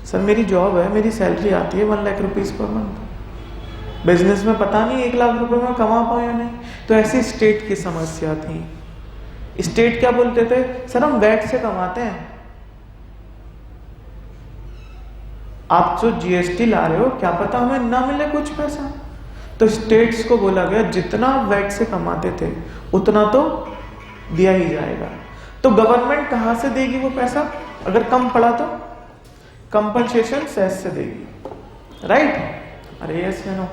सर मेरी जॉब है, मेरी सैलरी आती है 1 lakh rupees per month, business में पता नहीं 1 लाख रुपए में कमा पाऊं या नहीं। तो ऐसी स्टेट की समस्या थी। स्टेट क्या बोलते थे? सर हम वैट से कमाते हैं, आप जो जीएसटी ला रहे हो क्या पता हमें ना मिले कुछ पैसा। तो स्टेट्स को बोला गया जितना वैट से कमाते थे उतना तो दिया ही जाएगा। तो गवर्नमेंट कहां से देगी वो पैसा? अगर कम पड़ा तो कंपनसेशन सेस से देगी, राइट? अरे यस या नो?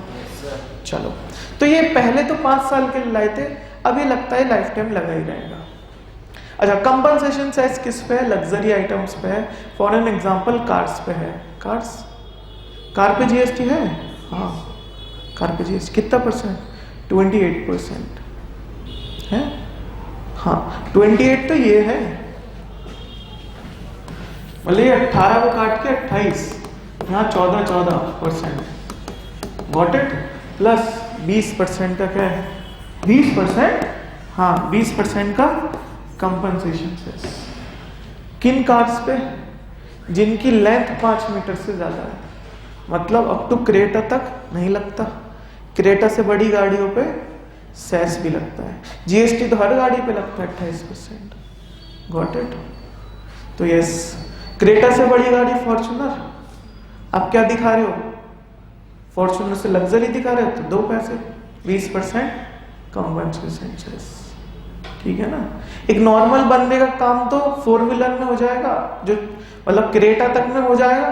चलो, तो ये पहले तो 5 साल के लिए लाए थे, अब ये लगता है लाइफ टाइम लगा ही रहेगा। अच्छा, कंपनसेशन सेस किस पे है? लग्जरी आइटम्स पे है। फॉर एन एग्जांपल कार्स पे है। कार पे जीएसटी है? हाँ, कार पे जीएसटी कितना परसेंट? 28% है। हाँ, 28 तो ये है, मतलब ये 18 को काट के 28, यहाँ 14% गॉट इट, प्लस 20% का क्या है, 20%, हाँ 20% का कंपनसेशन सेस। किन कार्स पे? जिनकी लेंथ 5 मीटर से ज्यादा है, मतलब अप टू क्रेटा तक नहीं लगता, क्रेटा से बड़ी गाड़ियों पे सेस भी लगता है। जीएसटी तो हर गाड़ी पे लगता है 28%, गॉट इट। तो यस, क्रेटा से बड़ी गाड़ी फॉर्च्यूनर, आप क्या दिखा रहे हो, फॉर्च्यूनर से लग्जरी दिखा रहे हो तो 2 पैसे, 20% कंपनसेशन सेस, ठीक है ना। एक नॉर्मल बंदे का काम तो 4 व्हीलर में हो जाएगा, जो मतलब क्रेटा तक में हो जाएगा,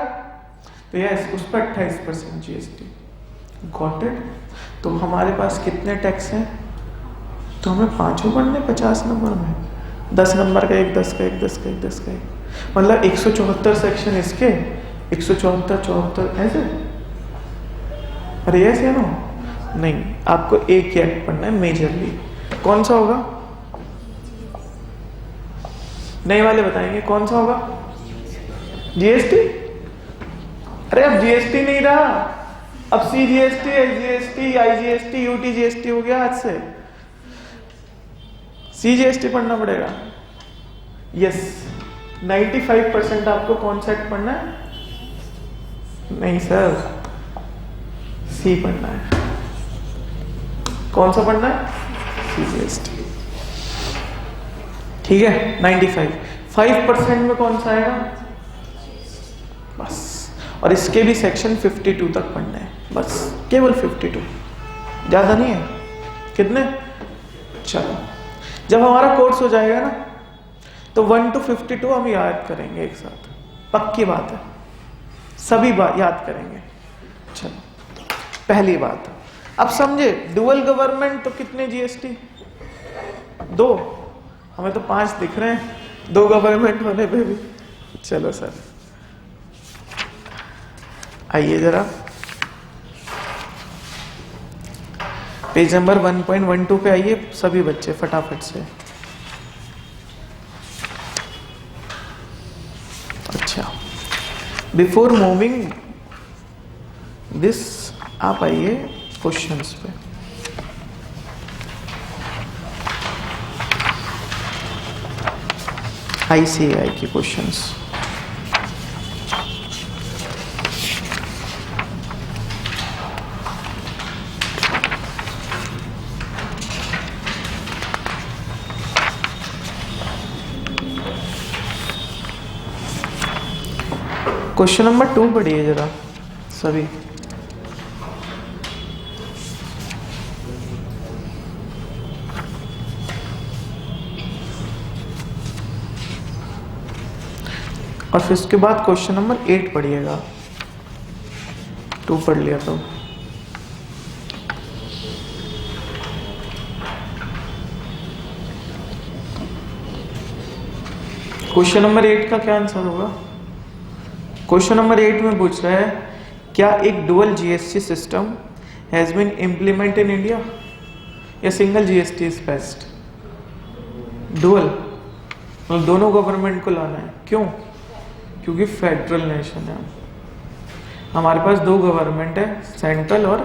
तो यस उस पर 28% जीएसटी, गॉट इट। तो हमारे पास कितने टैक्स हैं, तो हमें 5 पढ़ने 50 नंबर में, 10 नंबर का एक, 10 का एक, 10 का एक, 10 का एक, मतलब 174 सेक्शन इसके, 174, 74 ऐसे। अरे ऐसे नो नहीं, आपको एक ही एक्ट पढ़ना है मेजरली। कौन सा होगा, नए वाले बताएंगे कौन सा होगा, जीएसटी। अरे अब जीएसटी नहीं रहा, अब सीजीएसटी, एसजीएसटी, आईजीएसटी, यूटीजीएसटी हो गया आज से, सीजीएसटी पढ़ना पड़ेगा। यस 95% आपको कौन सा एक्ट पढ़ना है, नहीं सर सी पढ़ना है। कौन सा पढ़ना है, सीजीएसटी, ठीक है। 95, 5% में कौन सा आएगा, बस। और इसके भी सेक्शन 52 तक पढ़ना है, बस केवल 52, ज्यादा नहीं है। कितने, चलो जब हमारा कोर्स हो जाएगा ना तो 1 to 52 हम याद करेंगे एक साथ, पक्की बात है, सभी बात याद करेंगे। चलो पहली बात, अब समझे डुअल गवर्नमेंट तो कितने जीएसटी, 2, हमें तो 5 दिख रहे हैं 2 गवर्नमेंट होने पे भी। चलो सर आइए जरा पेज नंबर 1.12 पे आइए सभी बच्चे फटाफट से। अच्छा, बिफोर मूविंग दिस आप आइए क्वेश्चंस पे। आईसीएआई के क्वेश्चंस, क्वेश्चन नंबर 2 पढ़िए जरा सभी। और फिर उसके बाद क्वेश्चन नंबर 8 पढ़िएगा, 2 पढ़ लिया तो। क्वेश्चन नंबर 8 का क्या आंसर होगा, क्वेश्चन नंबर 8 में पूछ रहा है क्या एक dual GST system has been implement in India, या single GST is best. Dual मतलब दोनों गवर्नमेंट को लाना है, क्यों, क्योंकि फेडरल नेशन है, हमारे पास 2 गवर्नमेंट है, सेंट्रल और।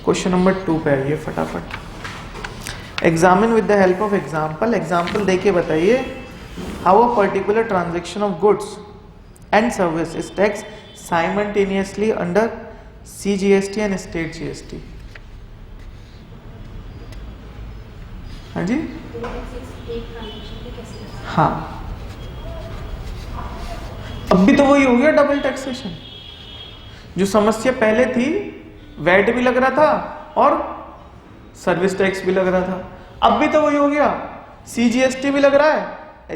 क्वेश्चन नंबर 2 पे आइए फटाफट। Examine with the help of example, example देके बताइए how a particular transaction of goods and service is taxed simultaneously under CGST and state GST। हाँ जी, हाँ अब भी तो वही हो गया डबल टैक्सेशन। जो समस्या पहले थी वैट भी लग रहा था और सर्विस टैक्स भी लग रहा था, अब भी तो वही हो गया, CGST भी लग रहा है,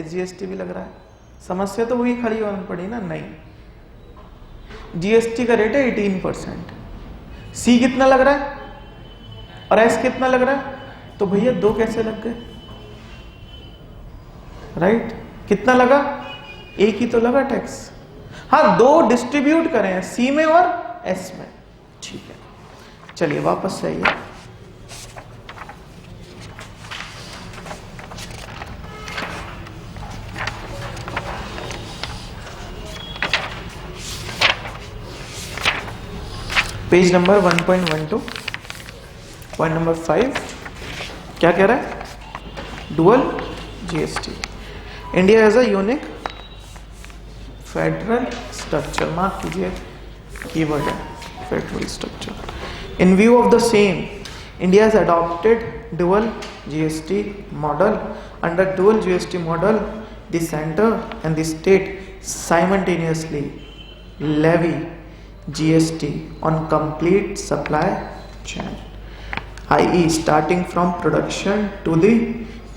SGST भी लग रहा है, समस्या तो वही खड़ी होनी पड़ी ना। नहीं, जीएसटी का रेट है 18%, सी कितना लग रहा है और एस कितना लग रहा है, तो भैया 2 कैसे लग गए, राइट। कितना लगा, एक ही तो लगा टैक्स, हाँ 2 डिस्ट्रीब्यूट करें हैं सी में और एस में, ठीक है। चलिए वापस से आइए, पेज नंबर 1.12 पॉइंट नंबर 5 क्या कह रहा है? Dual GST. India has a unique federal structure, mark कीजिए कीवर्ड है federal structure. In view of the same India has adopted dual GST model. Under dual GST model, the center and the state simultaneously levy GST on complete supply chain, i.e. starting from production to the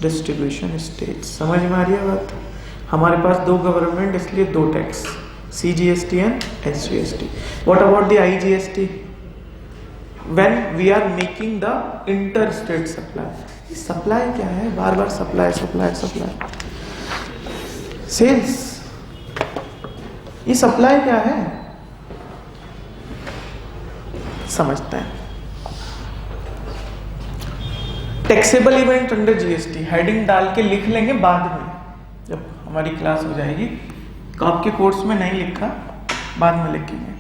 distribution stage. समझ में आ रही है बात? हमारे पास दो government, इसलिए दो tax, CGST and SGST. What about the IGST? When we are making the interstate supply. Supply क्या है? बार बार सप्लाई सप्लाई सप्लाई। सेल्स, ये सप्लाई क्या है? समझते हैं। Taxable event under GST heading डाल के लिख लेंगे बाद में, जब हमारी क्लास हो जाएगी। तो आपके कोर्स में नहीं लिखा, बाद में लिखेंगे।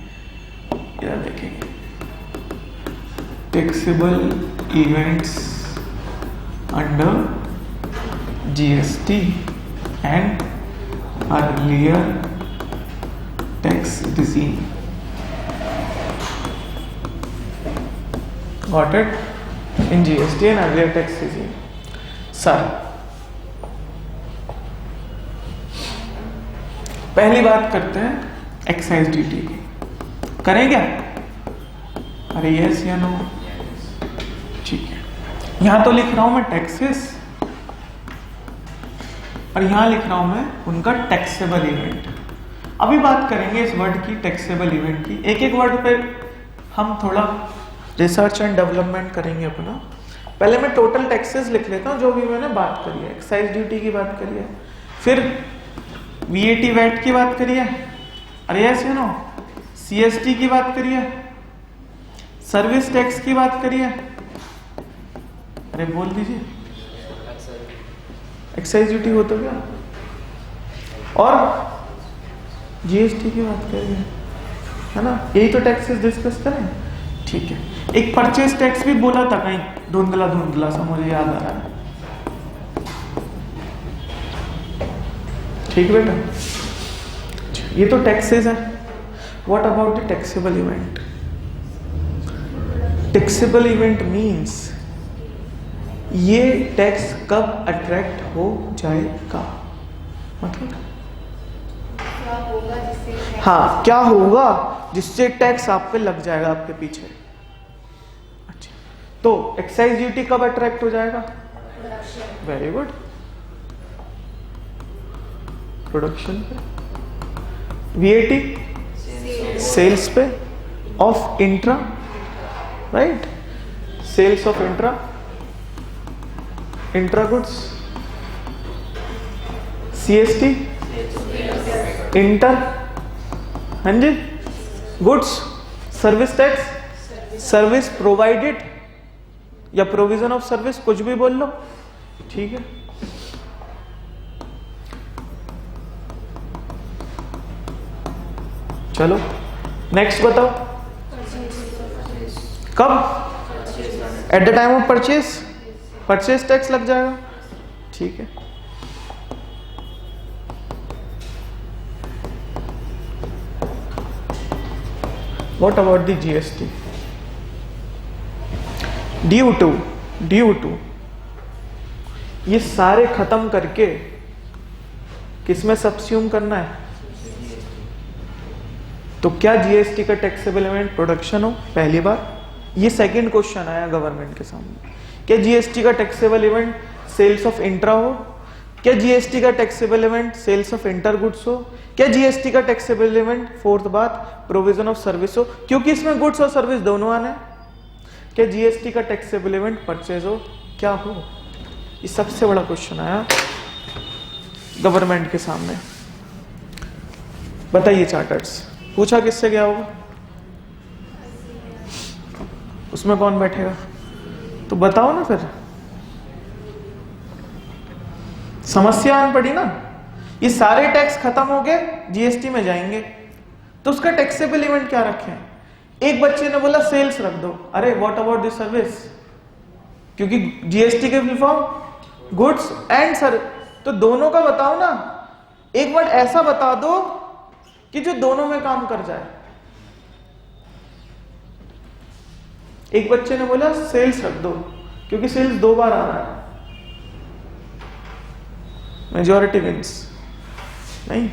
इधर देखेंगे taxable events under GST and earlier tax regime. Got it? In GST and earlier tax regime. Sir, पहली बात करते हैं एक्साइज ड्यूटी की। करें क्या? अरे यस या नो? ठीक है, यहां तो लिख रहा हूं मैं टैक्सेस, और यहां लिख रहा हूं मैं उनका टैक्सेबल इवेंट। अभी बात करेंगे इस वर्ड की, टैक्सेबल इवेंट की। एक एक वर्ड पे हम थोड़ा रिसर्च एंड डेवलपमेंट करेंगे अपना। पहले मैं टोटल टैक्सेस लिख लेता हूं जो भी मैंने बात करी है। एक्साइज ड्यूटी की बात करी है, फिर VAT वैट की बात करी है, अरे यस या नो? CST की बात करी है, सर्विस टैक्स की बात करी है, अरे बोल दीजिए। एक्साइज ड्यूटी हो तो क्या, और GST की बात करी है ना? यही तो टैक्सेस डिस्कस करें। ठीक है, एक परचेज टैक्स भी बोला था कहीं, धुंधला धुंधला सा मुझे याद आ रहा है। ठीक बेटा, ये तो टैक्सेस है। What about the taxable event? Taxable event means ये टैक्स कब अट्रैक्ट हो जाएगा, मतलब हाँ, क्या होगा जिससे टैक्स आप पे लग जाएगा, आपके पीछे। अच्छा, तो एक्साइज ड्यूटी कब अट्रैक्ट हो जाएगा? वेरी गुड, प्रोडक्शन पे। VAT सेल्स पे of intra, right? Sales of intra goods. CST inter, हाँ जी, goods. Service tax service provided या प्रोविजन ऑफ सर्विस, कुछ भी बोल लो, ठीक है। चलो नेक्स्ट बताओ, कब? At the time of purchase tax लग जाएगा, ठीक है। What about the GST? Due to ये सारे खत्म करके किसमें सब्स्यूम करना है? तो क्या GST का टैक्सेबल इवेंट प्रोडक्शन हो? पहली बार ये सेकंड क्वेश्चन आया गवर्नमेंट के सामने। क्या GST का taxable event sales of intra हो? क्या GST का taxable event sales of inter goods हो? क्या GST का टैक्सेबल इवेंट, फोर्थ बात, प्रोविजन ऑफ सर्विस हो? क्योंकि इसमें गुड्स और सर्विस दोनों आने। क्या GST का टैक्सेबल इवेंट परचेज हो? क्या हो? ये सबसे बड़ा क्वेश्चन आया गवर्नमेंट के सामने। बताइए चार्टर्स, पूछा किससे गया होगा? उसमें कौन बैठेगा? तो बताओ ना, फिर समस्या आन पड़ी ना। ये सारे टैक्स खत्म हो गए, GST में जाएंगे, तो उसका टैक्सेबल इवेंट क्या रखें? एक बच्चे ने बोला सेल्स रख दो, अरे व्हाट अबाउट द सर्विस, क्योंकि जीएसटी के full form goods and service, तो दोनों का बताओ ना, एक वर्ड ऐसा बता दो कि जो दोनों में काम कर जाए। एक बच्चे ने बोला सेल्स रख दो, क्योंकि सेल्स 2 बार आ रहा है, मेजॉरिटी विंस। नहीं,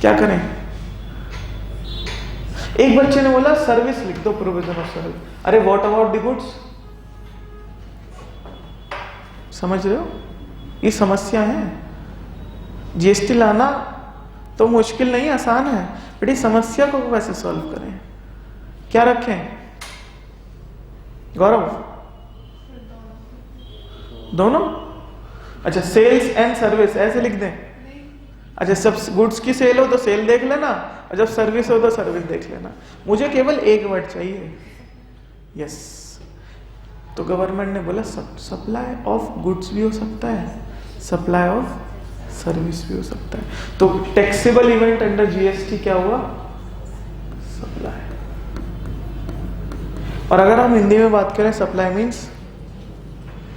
क्या करें? एक बच्चे ने बोला सर्विस लिख दो, प्रोविजन ऑफ सर्विस, अरे व्हाट अबाउट द गुड्स। समझ रहे हो, ये समस्या है। जीएसटी लाना तो मुश्किल नहीं, आसान है, बट इस समस्या को कैसे सॉल्व करें? क्या रखें गौरव? दोनों? अच्छा, सेल्स एंड सर्विस ऐसे लिख दें। अच्छा, सब गुड्स की सेल हो तो सेल देख लेना, और जब सर्विस हो तो सर्विस देख लेना। मुझे केवल एक वर्ड चाहिए, यस। तो गवर्नमेंट ने बोला सप्लाई ऑफ गुड्स भी हो सकता है, सप्लाई ऑफ सर्विस भी हो सकता है। तो टैक्सेबल इवेंट अंडर जीएसटी क्या हुआ? सप्लाई। और अगर हम हिंदी में बात करें, supply means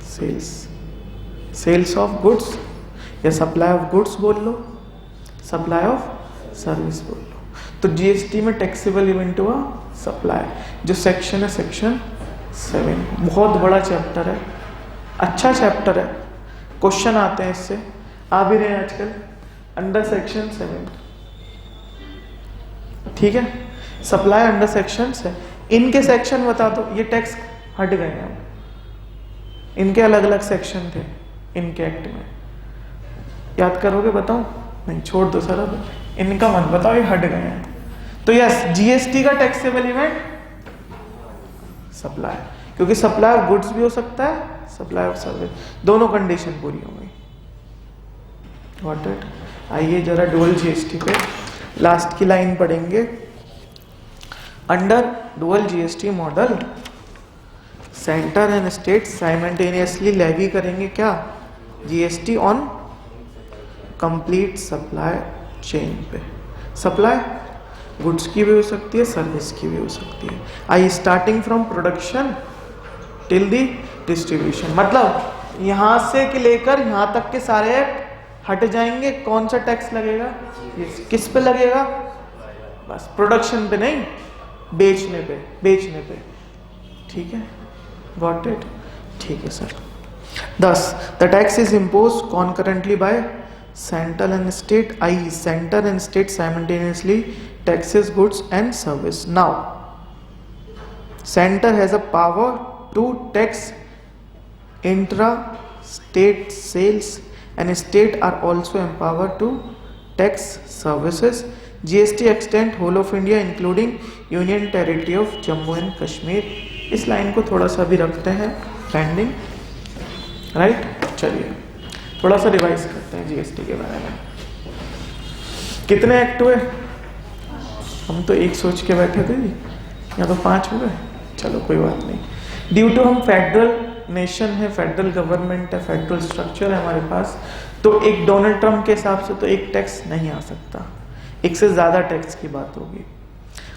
sales, sales of goods, या सप्लाई ऑफ गुड्स बोल लो, सप्लाई ऑफ सर्विस बोल लो। तो जीएसटी में टैक्सेबल इवेंट हुआ सप्लाई, जो सेक्शन है सेक्शन 7। बहुत बड़ा चैप्टर है, अच्छा चैप्टर है, क्वेश्चन आते हैं इससे, आ भी रहे हैं आजकल, अंडर सेक्शन 7। ठीक है, सप्लाई अंडर सेक्शन है। इनके सेक्शन बता दो, ये टैक्स हट गए हैं, इनके अलग अलग सेक्शन थे इनके एक्ट में, याद करोगे? बताओ, नहीं छोड़ दो सर, अब इनका मत बताओ, ये हट गए हैं। तो यस, जीएसटी का टैक्सेबल इवेंट सप्लाई, क्योंकि सप्लाई ऑफ गुड्स भी हो सकता है, सप्लाई ऑफ सर्विस, दोनों कंडीशन पूरी हो गई। Got it? आइए जरा डुअल जीएसटी पे लास्ट की लाइन पढ़ेंगे। Under dual GST model, centre and state simultaneously levy करेंगे क्या? GST on complete supply chain पे। सप्लाई गुड्स की भी हो सकती है, सर्विस की भी हो सकती है। I starting from production till the distribution, मतलब यहां से लेकर यहां तक के सारे हट जाएंगे। कौन सा टैक्स लगेगा? किस पे लगेगा? बस प्रोडक्शन पे नहीं, बेचने पे, बेचने पे। ठीक है, गॉट इट? ठीक है sir. 10 the tax is impose concurrently by central and state, I centre and state simultaneously taxes goods and service. Now centre has a power to tax intra state sales and state are also empowered to tax services. GST extend whole of India including Union Territory of Jammu and Kashmir. इस line को थोड़ा सा भी रखते हैं pending, right? चलिए थोड़ा सा रिवाइज करते हैं जीएसटी के बारे में। कितने एक्ट हुए? हम तो एक सोच के बैठे थे, या तो 5 हो गए। चलो कोई बात नहीं, ड्यू टू हम फेडरल नेशन है, फेडरल गवर्नमेंट है, फेडरल स्ट्रक्चर है हमारे पास, तो एक डोनाल्ड ट्रम्प के हिसाब से तो एक टैक्स नहीं आ सकता, एक से ज्यादा टैक्स की बात होगी।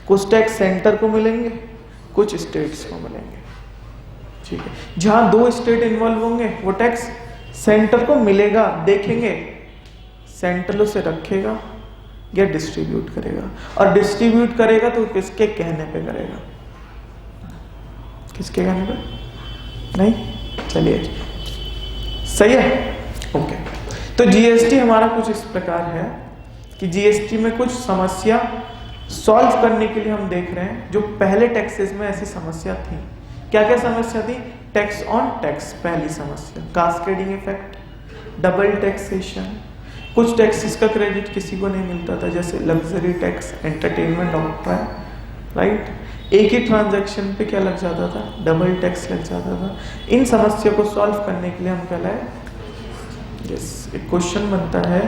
कुछ टैक्स सेंटर को मिलेंगे, कुछ स्टेट्स को मिलेंगे। ठीक है, जहां 2 स्टेट इन्वॉल्व होंगे वो टैक्स सेंटर को मिलेगा। देखेंगे सेंटर उसे रखेगा या डिस्ट्रीब्यूट करेगा, और डिस्ट्रीब्यूट करेगा तो किसके कहने पे करेगा? किसके कहने पे? नहीं? चलिए सही है, ओके। तो जीएसटी हमारा कुछ इस प्रकार है कि जीएसटी में कुछ समस्या सॉल्व करने के लिए हम देख रहे हैं। जो पहले टैक्सेस में ऐसी समस्या थी, क्या क्या समस्या थी? टैक्स ऑन टैक्स पहली समस्या, कास्केडिंग इफेक्ट, डबल टैक्सेशन, कुछ टैक्सेस का क्रेडिट किसी को नहीं मिलता था, जैसे luxury tax, entertainment octroi, right? एक ही ट्रांजैक्शन पे क्या लग जाता था? डबल टैक्स लग जाता था। इन समस्या को सॉल्व करने के लिए हम क्या लाए? यस, एक क्वेश्चन बनता है,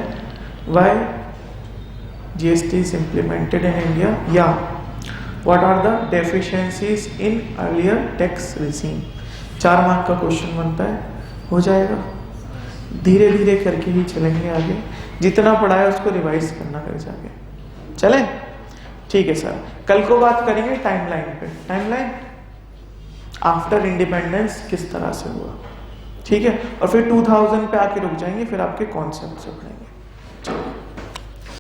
why GST is implemented in India, या what are the deficiencies in earlier tax regime. 4 mark का क्वेश्चन बनता है, हो जाएगा। धीरे धीरे करके ही चलेंगे आगे, जितना पढ़ा है उसको रिवाइज करना कर जाके। चलें ठीक है सर, कल को बात करेंगे टाइमलाइन पे, टाइमलाइन आफ्टर इंडिपेंडेंस किस तरह से हुआ, ठीक है, और फिर 2000 पे आके रुक जाएंगे, फिर आपके कॉन्सेप्ट से पढ़ेंगे।